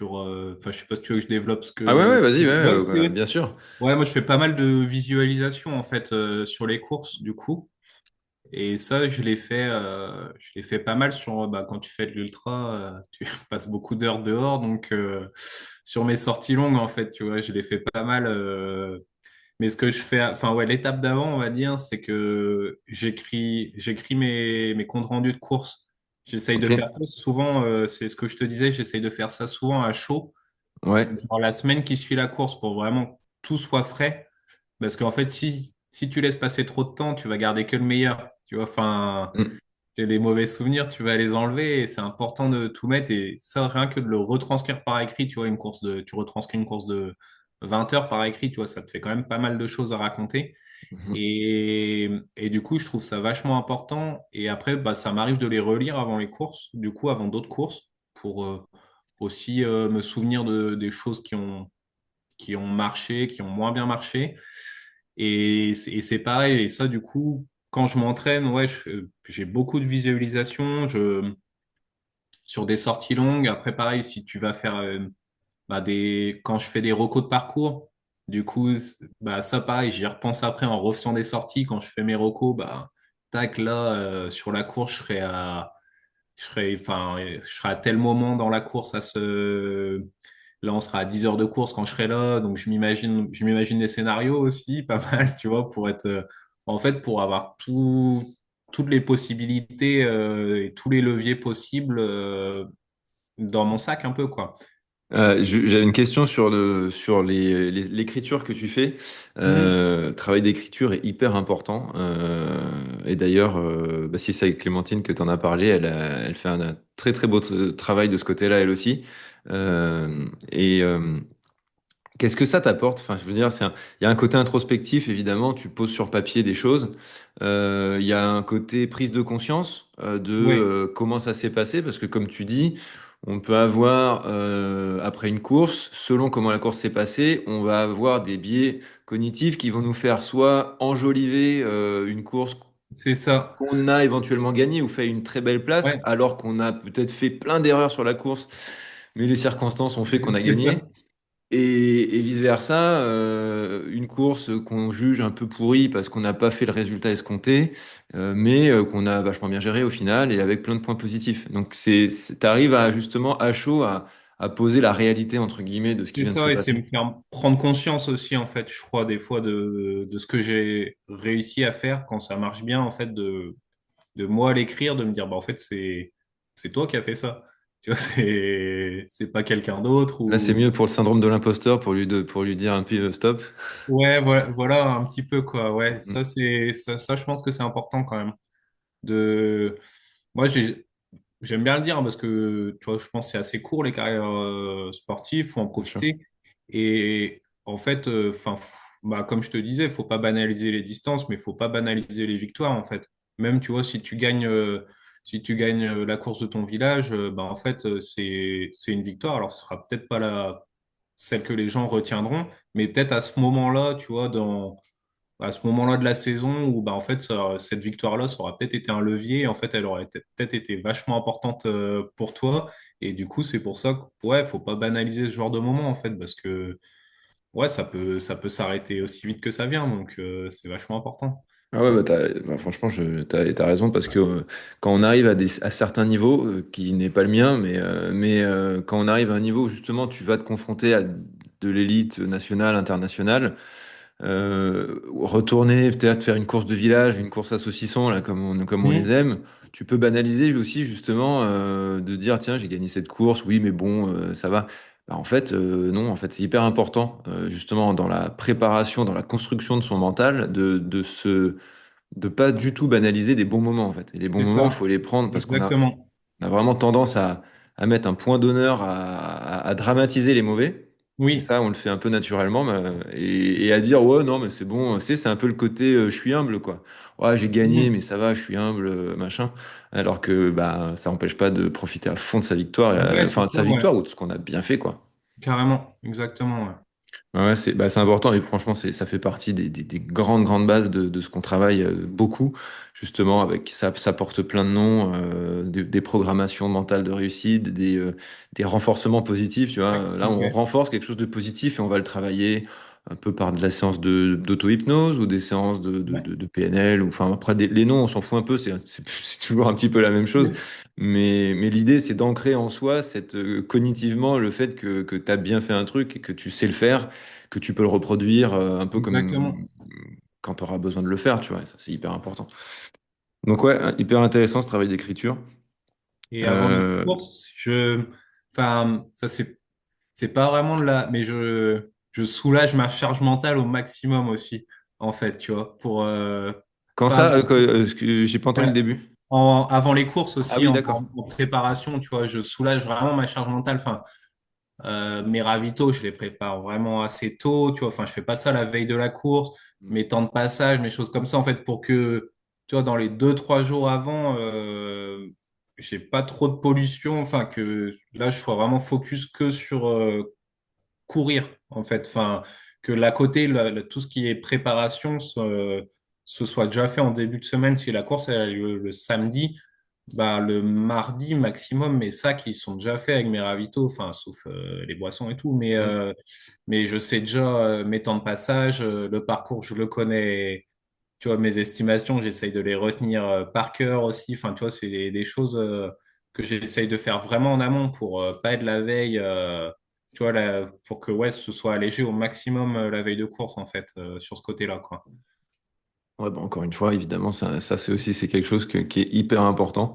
Enfin, je sais pas si tu veux que je développe ce Ah ouais, que. ouais, vas-y, ouais, Ouais, ouais, bien sûr. ouais, moi, je fais pas mal de visualisation, en fait, sur les courses, du coup. Et ça, je l'ai fait pas mal sur, bah, quand tu fais de l'ultra, tu passes beaucoup d'heures dehors, donc sur mes sorties longues, en fait, tu vois, je l'ai fait pas mal. Mais ce que je fais, enfin ouais, l'étape d'avant, on va dire, c'est que j'écris mes comptes rendus de course. J'essaye de Ok. faire ça souvent, c'est ce que je te disais, j'essaye de faire ça souvent à chaud, Ouais. genre la semaine qui suit la course, pour vraiment que tout soit frais. Parce qu'en fait, si tu laisses passer trop de temps, tu vas garder que le meilleur. Tu vois, enfin, Mm. les mauvais souvenirs, tu vas les enlever et c'est important de tout mettre. Et ça, rien que de le retranscrire par écrit, tu vois, tu retranscris une course de 20 heures par écrit, tu vois, ça te fait quand même pas mal de choses à raconter. Mhm. Et du coup, je trouve ça vachement important. Et après, bah, ça m'arrive de les relire avant les courses, du coup, avant d'autres courses, pour aussi me souvenir des choses qui ont marché, qui ont moins bien marché. Et c'est pareil. Et ça, du coup, quand je m'entraîne, ouais, j'ai beaucoup de visualisation. Sur des sorties longues, après, pareil, si tu vas faire bah, quand je fais des recos de parcours, du coup, bah, ça, pareil, j'y repense après en refaisant des sorties. Quand je fais mes recos, bah, tac, là, sur la course, je serai à tel moment dans la course là, on sera à 10 heures de course quand je serai là. Donc, je m'imagine des scénarios aussi, pas mal, tu vois, pour être, en fait, pour avoir toutes les possibilités, et tous les leviers possibles, dans mon sac un peu, quoi. J'avais une question sur sur l'écriture que tu fais. Mhm. Le travail d'écriture est hyper important. Et d'ailleurs, bah, si c'est avec Clémentine que tu en as parlé, elle fait un très très beau travail de ce côté-là, elle aussi. Et qu'est-ce que ça t'apporte? Enfin, je veux dire, il y a un côté introspectif, évidemment, tu poses sur papier des choses. Il y a un côté prise de conscience de Oui, comment ça s'est passé, parce que comme tu dis, on peut avoir, après une course, selon comment la course s'est passée, on va avoir des biais cognitifs qui vont nous faire soit enjoliver une course c'est ça. qu'on a éventuellement gagnée ou fait une très belle place, Ouais, alors qu'on a peut-être fait plein d'erreurs sur la course, mais les circonstances ont fait qu'on a c'est gagné. ça. Et vice-versa, une course qu'on juge un peu pourrie parce qu'on n'a pas fait le résultat escompté, mais qu'on a vachement bien géré au final et avec plein de points positifs. Donc t'arrives à justement à chaud à poser la réalité entre guillemets de ce qui C'est vient de se ça, et c'est passer. me faire prendre conscience aussi, en fait, je crois, des fois, de ce que j'ai réussi à faire quand ça marche bien, en fait, de moi l'écrire, de me dire, bah, en fait, c'est toi qui as fait ça. Tu vois, c'est pas quelqu'un d'autre Là, c'est ou, mieux pour le syndrome de l'imposteur pour lui dire un peu stop. ouais, voilà, un petit peu, quoi. Ouais, Mm, ça, je pense que c'est important quand même. De, moi, j'aime bien le dire parce que, tu vois, je pense que c'est assez court les carrières sportives, faut en bien sûr. profiter. Et en fait, bah, comme je te disais, faut pas banaliser les distances, mais faut pas banaliser les victoires, en fait. Même, tu vois, si tu gagnes la course de ton village, bah, en fait, c'est une victoire. Alors, ce sera peut-être pas celle que les gens retiendront, mais peut-être à ce moment-là, tu vois, à ce moment-là de la saison où bah, en fait cette victoire-là, ça aura peut-être été un levier. En fait, elle aurait peut-être été vachement importante pour toi. Et du coup, c'est pour ça que ouais, faut pas banaliser ce genre de moment en fait, parce que ouais, ça peut s'arrêter aussi vite que ça vient. Donc c'est vachement important. Ah ouais, bah, franchement, t'as raison parce que quand on arrive à certains niveaux, qui n'est pas le mien, mais quand on arrive à un niveau où justement tu vas te confronter à de l'élite nationale, internationale, retourner peut-être faire une course de village, une course à saucisson, là, comme on les Mhm. aime, tu peux banaliser aussi justement de dire, tiens, j'ai gagné cette course, oui, mais bon, ça va. Bah, en fait, non, en fait, c'est hyper important, justement, dans la préparation, dans la construction de son mental, de pas du tout banaliser des bons moments, en fait. Et les bons C'est moments, il faut ça, les prendre parce exactement. on a vraiment tendance à mettre un point d'honneur à dramatiser les mauvais. Et Oui. ça, on le fait un peu naturellement, et à dire, ouais, non, mais c'est bon, c'est un peu le côté, je suis humble, quoi. Ouais, j'ai gagné, mais Mhm. ça va, je suis humble, machin. Alors que bah, ça n'empêche pas de profiter à fond de sa victoire, Ouais, c'est enfin de ça, sa ouais. victoire ou de ce qu'on a bien fait, quoi. Carrément, exactement. Ouais. Ouais, c'est important et franchement, ça fait partie des grandes, grandes bases de ce qu'on travaille beaucoup, justement, avec ça porte plein de noms, des programmations mentales de réussite, des renforcements positifs, tu vois. Là, on Ok. renforce quelque chose de positif et on va le travailler un peu par de la séance d'auto-hypnose ou des séances Ouais. de PNL, ou enfin, après, les noms, on s'en fout un peu, c'est toujours un petit peu la même chose. Mais l'idée, c'est d'ancrer en soi cognitivement le fait que tu as bien fait un truc et que tu sais le faire, que tu peux le reproduire un peu Exactement. comme quand tu auras besoin de le faire, tu vois. Et ça, c'est hyper important. Donc, ouais, hyper intéressant ce travail d'écriture. Et avant les Euh, courses, enfin, ça c'est pas vraiment de la, mais je soulage ma charge mentale au maximum aussi, en fait, tu vois, pour Quand pas, ça, j'ai pas entendu ouais, le début. avant les courses Ah aussi, oui, d'accord. en préparation, tu vois, je soulage vraiment ma charge mentale. Enfin, mes ravitaux, je les prépare vraiment assez tôt, tu vois. Enfin, je fais pas ça la veille de la course, mes temps de passage, mes choses comme ça, en fait, pour que, tu vois, dans les 2, 3 jours avant, j'ai pas trop de pollution. Enfin, que là, je sois vraiment focus que sur courir, en fait. Enfin, que l'à côté, tout ce qui est préparation, ce soit déjà fait en début de semaine. Si la course elle a lieu le samedi, bah, le mardi maximum, mes sacs, ils sont déjà faits avec mes ravitaux, enfin, sauf les boissons et tout. Mm. Mais je sais déjà mes temps de passage, le parcours, je le connais. Tu vois, mes estimations, j'essaye de les retenir par cœur aussi. Enfin, tu vois, c'est des choses que j'essaye de faire vraiment en amont pour pas être la veille. Tu vois, pour que ouais, ce soit allégé au maximum la veille de course, en fait, sur ce côté-là, quoi. Ouais, bon, encore une fois, évidemment, ça c'est quelque chose qui est hyper important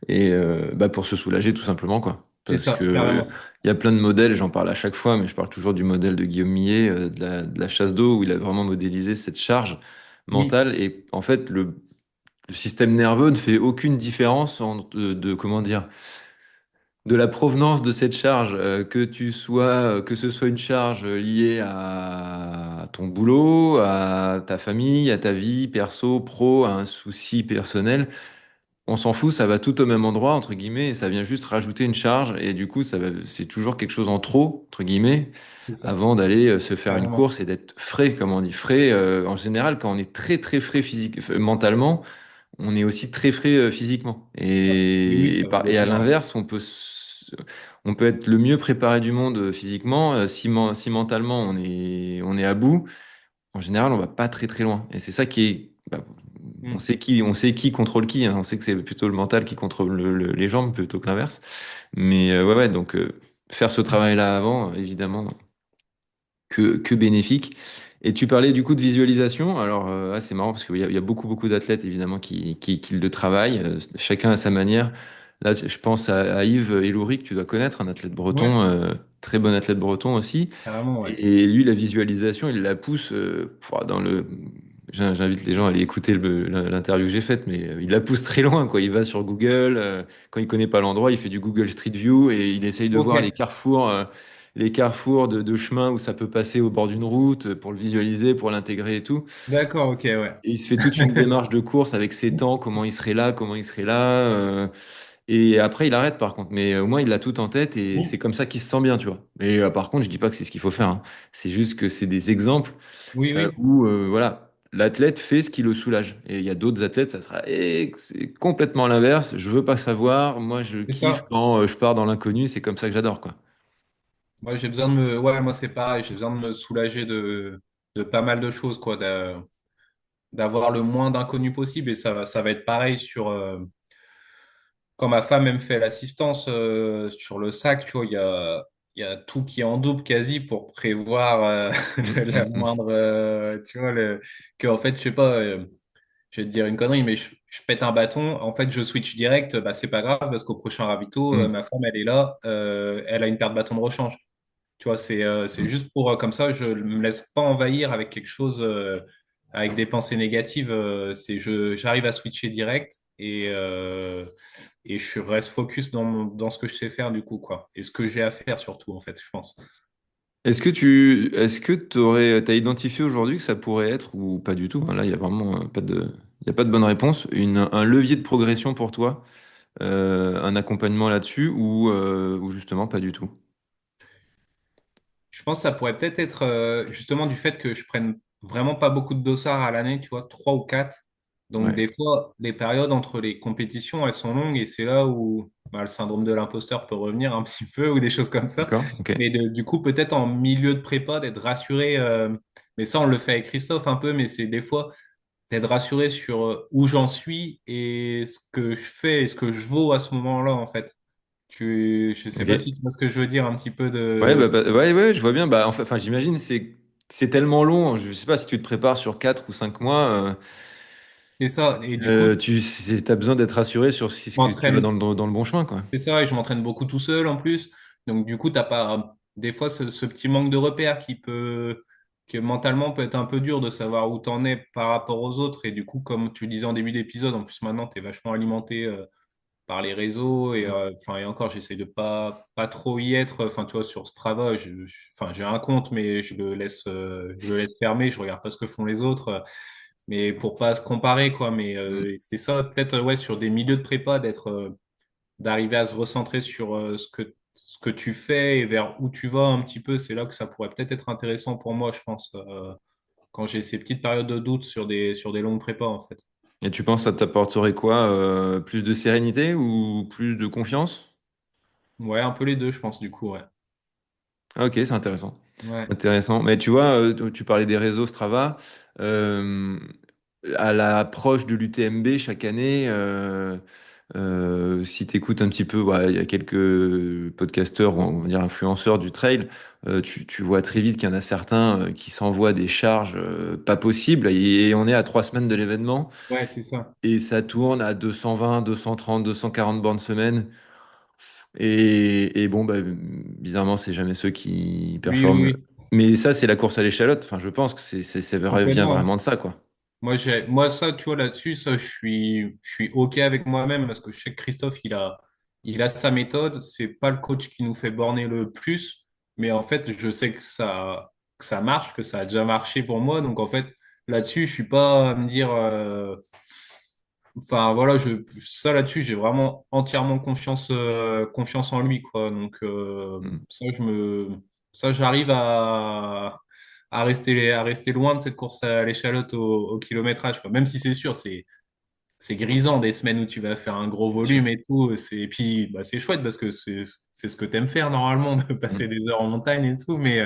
et bah, pour se soulager tout simplement quoi. C'est Parce ça, que carrément. il y a plein de modèles, j'en parle à chaque fois, mais je parle toujours du modèle de Guillaume Millet, de la chasse d'eau où il a vraiment modélisé cette charge Oui, mentale et en fait le système nerveux ne fait aucune différence comment dire, de la provenance de cette charge, que ce soit une charge liée à ton boulot, à ta famille, à ta vie perso, pro, à un souci personnel. On s'en fout, ça va tout au même endroit, entre guillemets, et ça vient juste rajouter une charge, et du coup, c'est toujours quelque chose en trop, entre guillemets, c'est ça, avant d'aller se faire une carrément. course et d'être frais, comme on dit. Frais, en général, quand on est très, très frais mentalement, on est aussi très frais physiquement. Ouais. Oui, oui, ça va de Et à pair, hein. l'inverse, on peut être le mieux préparé du monde physiquement. Si mentalement on est à bout, en général, on va pas très très loin. Et c'est ça qui est. Bah, Mm. on sait qui contrôle qui, hein. On sait que c'est plutôt le mental qui contrôle les jambes plutôt que l'inverse. Mais ouais, ouais, donc faire ce travail-là avant, évidemment, que bénéfique. Et tu parlais du coup de visualisation. Alors, c'est marrant parce qu'il y a beaucoup, beaucoup d'athlètes évidemment qui le travaillent, chacun à sa manière. Là, je pense à Yves Elouri, que tu dois connaître, un athlète Ouais, breton, très bon athlète breton aussi. carrément, ouais. Et lui, la visualisation, il la pousse dans le. J'invite les gens à aller écouter l'interview que j'ai faite, mais il la pousse très loin, quoi. Il va sur Google, quand il connaît pas l'endroit, il fait du Google Street View et il essaye de Ok, voir les carrefours de chemin où ça peut passer au bord d'une route pour le visualiser, pour l'intégrer et tout. d'accord, ok, ouais. Et il se fait toute une démarche de course avec ses temps, comment il serait là, comment il serait là. Et après, il arrête par contre. Mais au moins, il a tout en tête et c'est Mm. comme ça qu'il se sent bien, tu vois. Mais par contre, je dis pas que c'est ce qu'il faut faire, hein. C'est juste que c'est des exemples Oui, oui, où, voilà, l'athlète fait ce qui le soulage. Et il y a d'autres athlètes, ça sera c'est complètement l'inverse. Je veux pas savoir. Moi, je c'est kiffe ça. quand je pars dans l'inconnu. C'est comme ça que j'adore, quoi. Moi, j'ai besoin de me, ouais, moi, c'est pareil, j'ai besoin de me soulager de pas mal de choses, quoi, d'avoir le moins d'inconnus possible. Et ça va être pareil sur, quand ma femme, elle me fait l'assistance, sur le sac, tu vois, il y a tout qui est en double quasi pour prévoir, Mm, la mm, mm, moindre, tu vois, que, en fait, je sais pas, je vais te dire une connerie, mais je pète un bâton. En fait, je switch direct. Bah, c'est pas grave parce qu'au prochain ravito, mm, ma femme, elle est là. Elle a une paire de bâtons de rechange. Tu vois, c'est mm. juste pour, comme ça, je me laisse pas envahir avec quelque chose, avec des pensées négatives. J'arrive à switcher direct et je reste focus dans ce que je sais faire du coup, quoi. Et ce que j'ai à faire surtout, en fait, je pense. Est-ce que t'as identifié aujourd'hui que ça pourrait être, ou pas du tout, hein, là, il y a vraiment il y a pas de bonne réponse, un levier de progression pour toi, un accompagnement là-dessus, ou justement pas du tout? Je pense que ça pourrait peut-être être justement du fait que je prenne vraiment pas beaucoup de dossards à l'année, tu vois, trois ou quatre. Donc Ouais, des fois, les périodes entre les compétitions, elles sont longues et c'est là où le syndrome de l'imposteur peut revenir un petit peu ou des choses comme ça. d'accord, ok. Mais du coup, peut-être en milieu de prépa, d'être rassuré. Mais ça, on le fait avec Christophe un peu, mais c'est des fois d'être rassuré sur où j'en suis et ce que je fais et ce que je vaux à ce moment-là, en fait. Je sais pas si Ok. tu vois ce que je veux dire un petit peu Ouais, de... ouais, ouais, je vois bien. Bah, enfin, j'imagine, c'est tellement long. Je sais pas si tu te prépares sur 4 ou 5 mois. C'est ça. Et du coup, T'as besoin d'être rassuré sur si je ce que tu vas m'entraîne, dans le bon chemin, quoi. c'est ça, et je m'entraîne beaucoup tout seul en plus. Donc, du coup, t'as pas, des fois, ce petit manque de repères que mentalement peut être un peu dur de savoir où t'en es par rapport aux autres. Et du coup, comme tu le disais en début d'épisode, en plus maintenant, t'es vachement alimenté, par les réseaux. Et, Mm. enfin, et encore, j'essaie de pas trop y être. Enfin, tu vois, sur Strava, enfin, j'ai un compte, mais je le laisse fermé. Je regarde pas ce que font les autres. Mais pour pas se comparer, quoi. Mais Mm. c'est ça, peut-être, ouais, sur des milieux de prépa, d'arriver à se recentrer sur ce que tu fais et vers où tu vas un petit peu, c'est là que ça pourrait peut-être être intéressant pour moi, je pense, quand j'ai ces petites périodes de doute sur des longues prépas, en fait. Et tu penses que ça t'apporterait quoi? Plus de sérénité ou plus de confiance? Ouais, un peu les deux, je pense, du coup, ouais. Ah, ok, c'est intéressant. Ouais, Intéressant. Mais tu vois, tu parlais des réseaux Strava. euh, à l'approche de l'UTMB chaque année, si tu écoutes un petit peu, ouais, il y a quelques podcasteurs, ou on va dire influenceurs du trail, tu vois très vite qu'il y en a certains qui s'envoient des charges pas possibles. Et on est à 3 semaines de l'événement. ouais, c'est ça. Et ça tourne à 220, 230, 240 bornes semaine. Et bon, bah, bizarrement, c'est jamais ceux qui Oui, oui, performent. oui, Mais ça, c'est la course à l'échalote. Enfin, je pense que vient complètement. vraiment de ça, quoi. Moi, ça, tu vois, là-dessus, ça, je suis OK avec moi-même parce que je sais que Christophe, il a sa méthode. C'est pas le coach qui nous fait borner le plus, mais en fait, je sais que ça marche, que ça a déjà marché pour moi. Donc, en fait, là-dessus, je suis pas à me dire, enfin, voilà, ça, là-dessus, j'ai vraiment entièrement confiance en lui, quoi. Donc, Mm. ça, j'arrive à rester loin de cette course à l'échalote au kilométrage, quoi. Même si c'est sûr, c'est grisant des semaines où tu vas faire un gros Bien sûr. volume et tout. Et puis, bah, c'est chouette parce que c'est ce que tu aimes faire normalement, de passer Mm. des heures en montagne et tout. Mais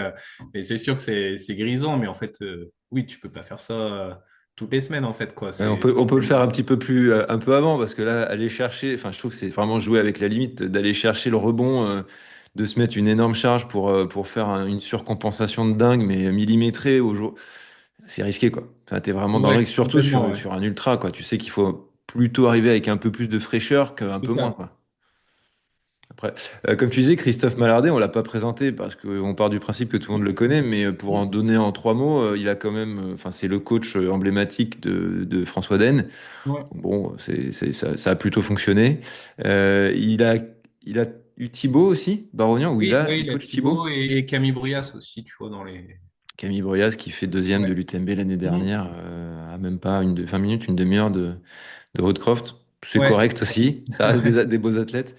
c'est sûr que c'est grisant. Mais en fait, oui, tu peux pas faire ça toutes les semaines, en fait, quoi. Ouais, on peut le faire un petit peu plus, un peu avant, parce que là, aller chercher, enfin, je trouve que c'est vraiment jouer avec la limite d'aller chercher le rebond, de se mettre une énorme charge pour faire une surcompensation de dingue, mais millimétrée au jour. C'est risqué, quoi. Enfin, t'es vraiment dans le risque, Ouais, surtout complètement, ouais. sur un ultra, quoi. Tu sais qu'il faut plutôt arriver avec un peu plus de fraîcheur qu'un C'est peu moins, ça. quoi. Après, comme tu disais, Christophe Mallardet, on l'a pas présenté parce qu'on part du principe que tout le monde le connaît, mais pour en donner en 3 mots, il a quand même, enfin, c'est le coach emblématique de François Den. Ouais. Bon, ça a plutôt fonctionné. Il a eu Thibaut aussi, Barognan, où Oui, oui, il il a coach Thibaut. Thibaut et Camille Bruyas aussi, tu vois, dans les. Camille Bruyas qui fait deuxième de Ouais. l'UTMB l'année Mhm. dernière, à même pas 20 minutes, une demi-heure de Roadcroft. C'est Ouais, c'est correct aussi, ça reste des beaux athlètes.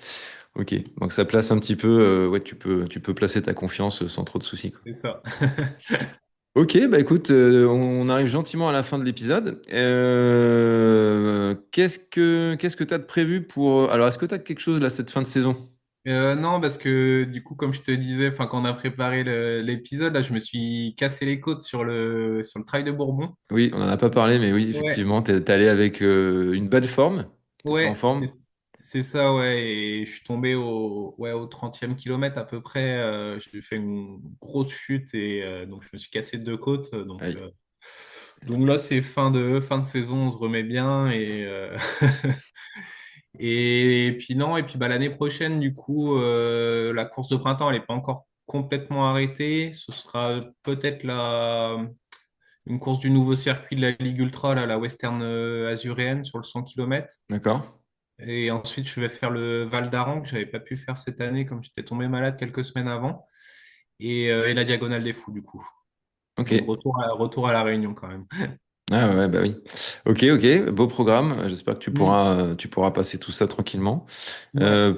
Ok, donc ça place un petit peu, ouais, tu peux placer ta confiance sans trop de soucis, quoi. c'est ça. Ok, bah écoute, on arrive gentiment à la fin de l'épisode. Qu'est-ce que tu as de prévu pour... Alors, est-ce que tu as quelque chose là cette fin de saison? Non, parce que du coup, comme je te disais, enfin, quand on a préparé l'épisode, là, je me suis cassé les côtes sur le trail de Bourbon. Oui, on n'en a pas parlé, mais oui, Ouais, effectivement, t'es allé avec une belle forme. T'étais en ouais, forme. c'est ça, ouais. Et je suis tombé au 30e kilomètre à peu près. J'ai fait une grosse chute et donc je me suis cassé deux côtes. Aïe. Donc là, c'est fin de saison, on se remet bien et puis non, et puis bah, l'année prochaine, du coup, la course de printemps, elle n'est pas encore complètement arrêtée. Ce sera peut-être une course du nouveau circuit de la Ligue Ultra, là, la Western Azuréenne sur le 100 km. D'accord. Et ensuite, je vais faire le Val d'Aran que j'avais pas pu faire cette année comme j'étais tombé malade quelques semaines avant. Et la Diagonale des Fous, du coup. Ok. Donc retour à la Réunion quand même. Ah ouais, bah oui. Ok, ok, beau programme. J'espère que Mm. tu pourras passer tout ça tranquillement. Ouais.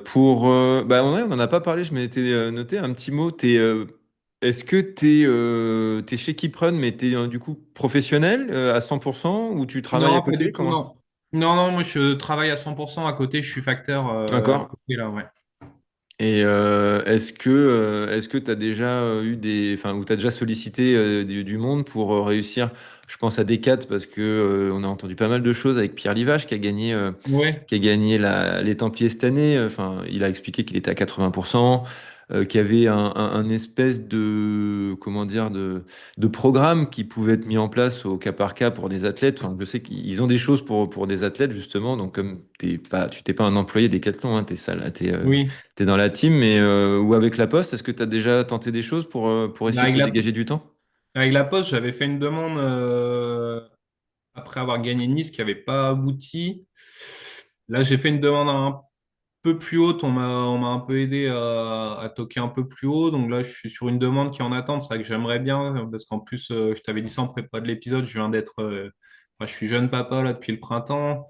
Bah ouais, on n'en a pas parlé, je m'étais noté un petit mot. Est-ce que t'es chez Keeprun, mais t'es du coup professionnel à 100% ou tu travailles à Non, pas du côté? tout, Comment? non. Non, non, moi je travaille à 100% à côté, je suis facteur à D'accord. côté là, ouais. Et est-ce que tu as déjà eu enfin, ou tu as déjà sollicité du monde pour réussir? Je pense à Decat parce que on a entendu pas mal de choses avec Pierre Livache Ouais, qui a gagné les Templiers cette année. Enfin, il a expliqué qu'il était à 80%, qu'il y avait un espèce de, comment dire, de programme qui pouvait être mis en place au cas par cas pour des athlètes. Enfin, je sais qu'ils ont des choses pour des athlètes, justement. Donc, comme tu t'es pas un employé Decathlon, hein, oui. t'es dans la team, mais, ou avec la Poste, est-ce que tu as déjà tenté des choses pour Bah, essayer de te dégager du temps? avec la Poste, j'avais fait une demande après avoir gagné Nice qui n'avait pas abouti. Là, j'ai fait une demande un peu plus haute. On m'a un peu aidé à toquer un peu plus haut. Donc là, je suis sur une demande qui est en attente. C'est vrai que j'aimerais bien parce qu'en plus, je t'avais dit ça en prépa de l'épisode, je viens d'être, enfin, je suis jeune papa là depuis le printemps.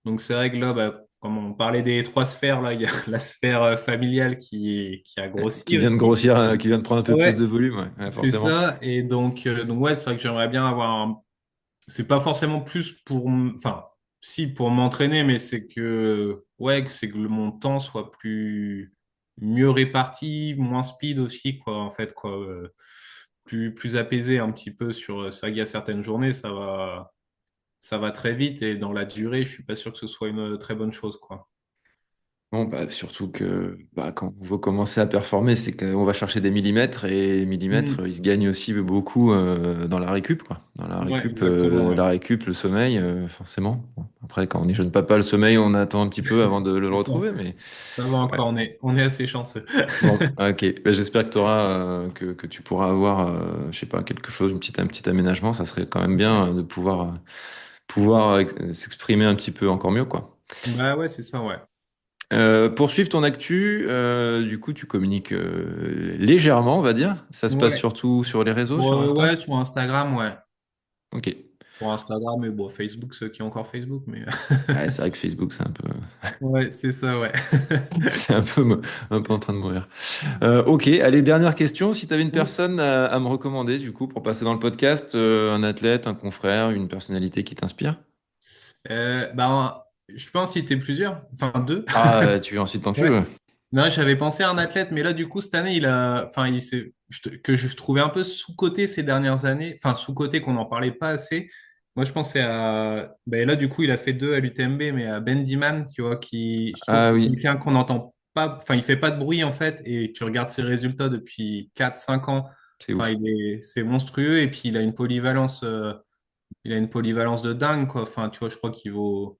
Donc c'est vrai que là, bah, comme on parlait des trois sphères, là, il y a la sphère familiale qui a grossi Qui vient de aussi. grossir, qui vient de prendre un peu plus de Ouais, volume, ouais, c'est forcément. ça. Et donc ouais, c'est vrai que j'aimerais bien avoir c'est pas forcément plus enfin, si pour m'entraîner, mais c'est que, ouais, que c'est que mon temps soit mieux réparti, moins speed aussi, quoi, en fait, quoi, plus apaisé un petit peu c'est vrai qu'il y a certaines journées, ça va très vite et dans la durée, je suis pas sûr que ce soit une très bonne chose, quoi. Bon, bah, surtout que bah, quand on veut commencer à performer, c'est qu'on va chercher des millimètres et les millimètres, Mm. ils se gagnent aussi beaucoup dans la récup, quoi. Dans Ouais, exactement, ouais. la récup, le sommeil, forcément. Bon, après, quand on est jeune papa, le sommeil, on attend un petit peu avant de le C'est ça. retrouver, mais Ça va ouais. encore, on est assez chanceux. Bon, ok. Bah, j'espère que que tu pourras avoir, je sais pas, quelque chose, un petit aménagement. Ça serait quand même bien de pouvoir s'exprimer un petit peu encore mieux, quoi. Bah ouais, c'est ça, ouais. Pour suivre ton actu, du coup, tu communiques légèrement, on va dire. Ça se passe Ouais. surtout sur les réseaux, sur Insta? Ouais, sur Instagram, ouais. Ok. Pour Instagram et bon, Facebook, ceux qui ont encore Facebook, mais Ouais, c'est vrai que Facebook, ouais, c'est ça, ouais. c'est un peu en train de mourir. Ok, allez, dernière question. Si tu avais une personne à me recommander, du coup, pour passer dans le podcast, un athlète, un confrère, une personnalité qui t'inspire? Ben, je peux en citer plusieurs, enfin deux. Ah, tu en cites tant que tu Ouais. veux. Non, j'avais pensé à un athlète, mais là, du coup, cette année, enfin, que je trouvais un peu sous-coté ces dernières années, enfin, sous-coté qu'on n'en parlait pas assez. Moi, je pensais ben là, du coup, il a fait deux à l'UTMB, mais à Ben Diman, tu vois, je trouve que Ah c'est oui, quelqu'un qu'on n'entend pas, enfin, il fait pas de bruit, en fait, et tu regardes ses résultats depuis 4 5 ans. c'est Enfin, ouf. c'est monstrueux, et puis il a une polyvalence de dingue, quoi. Enfin, tu vois, je crois qu'il vaut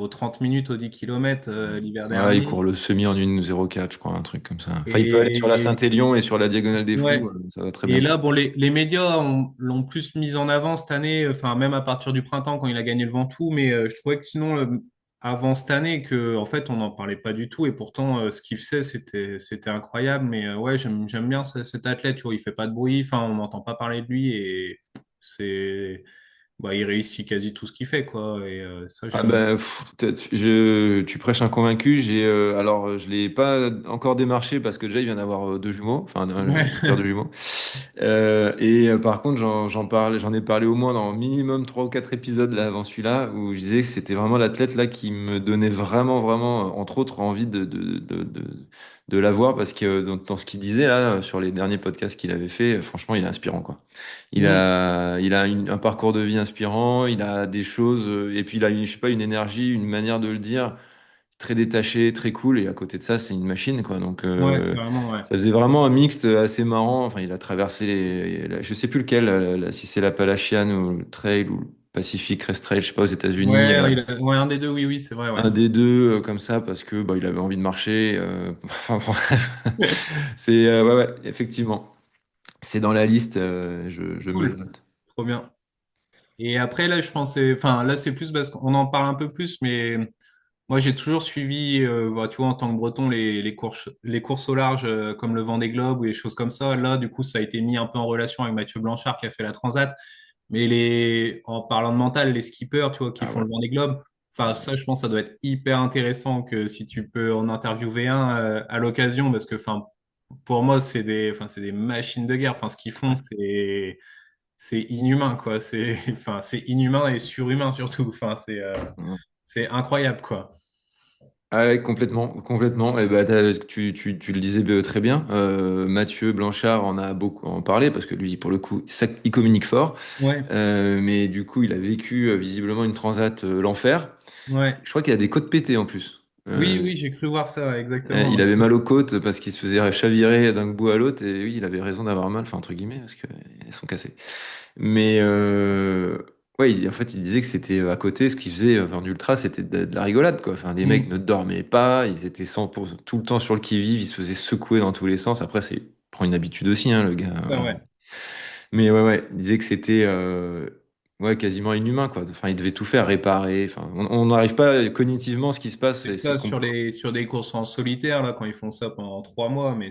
30 minutes au 10 km l'hiver Ouais, il dernier. court le semi en 1,04, je crois, un truc comme ça. Enfin, il peut aller sur la Et, Saint-Élion et sur la Diagonale des Fous, ouais. ça va très Et bien, là, quoi. bon, les médias l'ont plus mis en avant cette année, enfin, même à partir du printemps quand il a gagné le Ventoux, mais je trouvais que sinon, avant cette année, en fait, on n'en parlait pas du tout, et pourtant, ce qu'il faisait, c'était incroyable. Mais ouais, j'aime bien cet athlète, tu vois, il fait pas de bruit, enfin, on n'entend pas parler de lui, et c'est, bah, il réussit quasi tout ce qu'il fait, quoi, et ça, Ah j'aime. ben, tu prêches un convaincu. Alors, je l'ai pas encore démarché parce que déjà, il vient d'avoir deux jumeaux, enfin, Ouais. un père de jumeaux. Par contre, j'en ai parlé au moins dans minimum trois ou quatre épisodes là avant celui-là où je disais que c'était vraiment l'athlète là qui me donnait vraiment, vraiment, entre autres, envie de l'avoir parce que dans ce qu'il disait là sur les derniers podcasts qu'il avait fait, franchement, il est inspirant quoi. Mm. Il a un parcours de vie inspirant, il a des choses, et puis il a je sais pas, une énergie, une manière de le dire très détaché, très cool, et à côté de ça, c'est une machine, quoi. Donc, Ouais, carrément, ouais. ça faisait vraiment un mixte assez marrant. Enfin, il a traversé je sais plus lequel, si c'est l'Appalachian ou le Trail ou le Pacific Crest Trail, je sais pas, aux États-Unis, Ouais, ouais, un des deux, oui, oui, c'est vrai, ouais. un des deux, comme ça, parce que bah, il avait envie de marcher. Enfin, bref. Ouais, ouais, effectivement. C'est dans la liste, je me le Cool, note. trop bien. Et après, là, je pensais, enfin, là, c'est plus parce qu'on en parle un peu plus, mais moi, j'ai toujours suivi, bah, tu vois, en tant que Breton, les courses au large, comme le Vendée Globe ou les choses comme ça. Là, du coup, ça a été mis un peu en relation avec Mathieu Blanchard qui a fait la Transat. Mais en parlant de mental, les skippers, tu vois, qui Ah font ouais. le Vendée Globe, enfin, Ah, ça, je pense, ça doit être hyper intéressant que si tu peux en interviewer un, à l'occasion, parce que, enfin, pour moi, c'est des machines de guerre. Enfin, ce qu'ils font, c'est inhumain, quoi. C'est inhumain et surhumain surtout. Ouais. C'est incroyable, quoi. Ah ouais, complètement, complètement. Et bah, tu le disais très bien. Mathieu Blanchard en a beaucoup en parlé parce que lui, pour le coup, il communique fort. Ouais, Mais du coup, il a vécu visiblement une transat l'enfer. ouais. Je crois qu'il a des côtes pétées en plus. Oui, oui, j'ai cru voir ça, ouais, exactement. Il avait mal aux côtes parce qu'il se faisait chavirer d'un bout à l'autre. Et oui, il avait raison d'avoir mal, enfin, entre guillemets, parce qu'elles sont cassées. Mais ouais, en fait, il disait que c'était à côté, ce qu'il faisait en ultra, c'était de la rigolade, quoi. Enfin, des mecs Mm. ne dormaient pas, ils étaient tout le temps sur le qui-vive, ils se faisaient secouer dans tous les sens. Après, prend une habitude aussi, hein, le gars. Ça, Voilà. ouais. Mais ouais, ouais, il disait que c'était ouais, quasiment inhumain, quoi. Enfin, il devait tout faire, réparer. Enfin, on n'arrive pas cognitivement ce qui se passe, C'est c'est ça sur des courses en solitaire, là, quand ils font ça pendant 3 mois, mais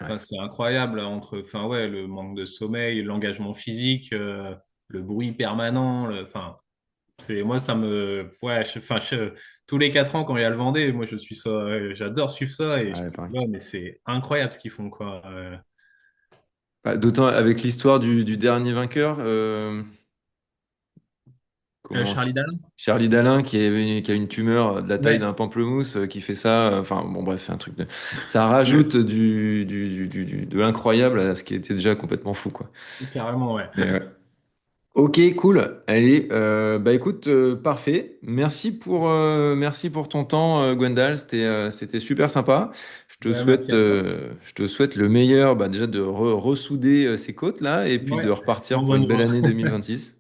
Ouais, c'est incroyable, là, enfin, ouais, le manque de sommeil, l'engagement physique, le bruit permanent, moi, ouais, tous les 4 ans, quand il y a le Vendée, moi, je suis ça, j'adore suivre ça, et je ouais, me dis, pareil. ouais, mais c'est incroyable ce qu'ils font, quoi. Bah, d'autant avec l'histoire du dernier vainqueur. Comment Charlie Dalin? Charlie Dalin qui a une tumeur de la taille Ouais, d'un pamplemousse qui fait ça. Enfin bon bref, c'est un truc de... Ça rajoute de l'incroyable à ce qui était déjà complètement fou quoi. carrément, ouais. Mais ouais. Ok, cool. Allez, bah écoute, parfait. Merci pour ton temps, Gwendal. C'était super sympa. Bah, merci à toi. Je te souhaite le meilleur, bah, déjà de ressouder ces côtes là, et puis de Ouais, c'est repartir en pour une bonne belle voie. année 2026.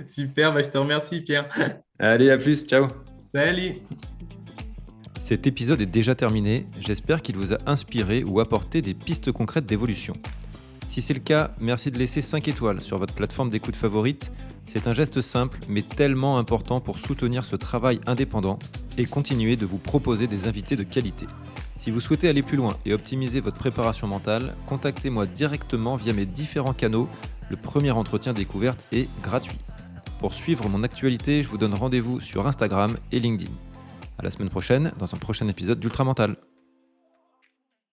Super, bah, je te remercie, Pierre. Allez, à plus, ciao. Salut! Cet épisode est déjà terminé, j'espère qu'il vous a inspiré ou apporté des pistes concrètes d'évolution. Si c'est le cas, merci de laisser 5 étoiles sur votre plateforme d'écoute favorite. C'est un geste simple mais tellement important pour soutenir ce travail indépendant et continuer de vous proposer des invités de qualité. Si vous souhaitez aller plus loin et optimiser votre préparation mentale, contactez-moi directement via mes différents canaux. Le premier entretien découverte est gratuit. Pour suivre mon actualité, je vous donne rendez-vous sur Instagram et LinkedIn. À la semaine prochaine dans un prochain épisode d'Ultra Mental.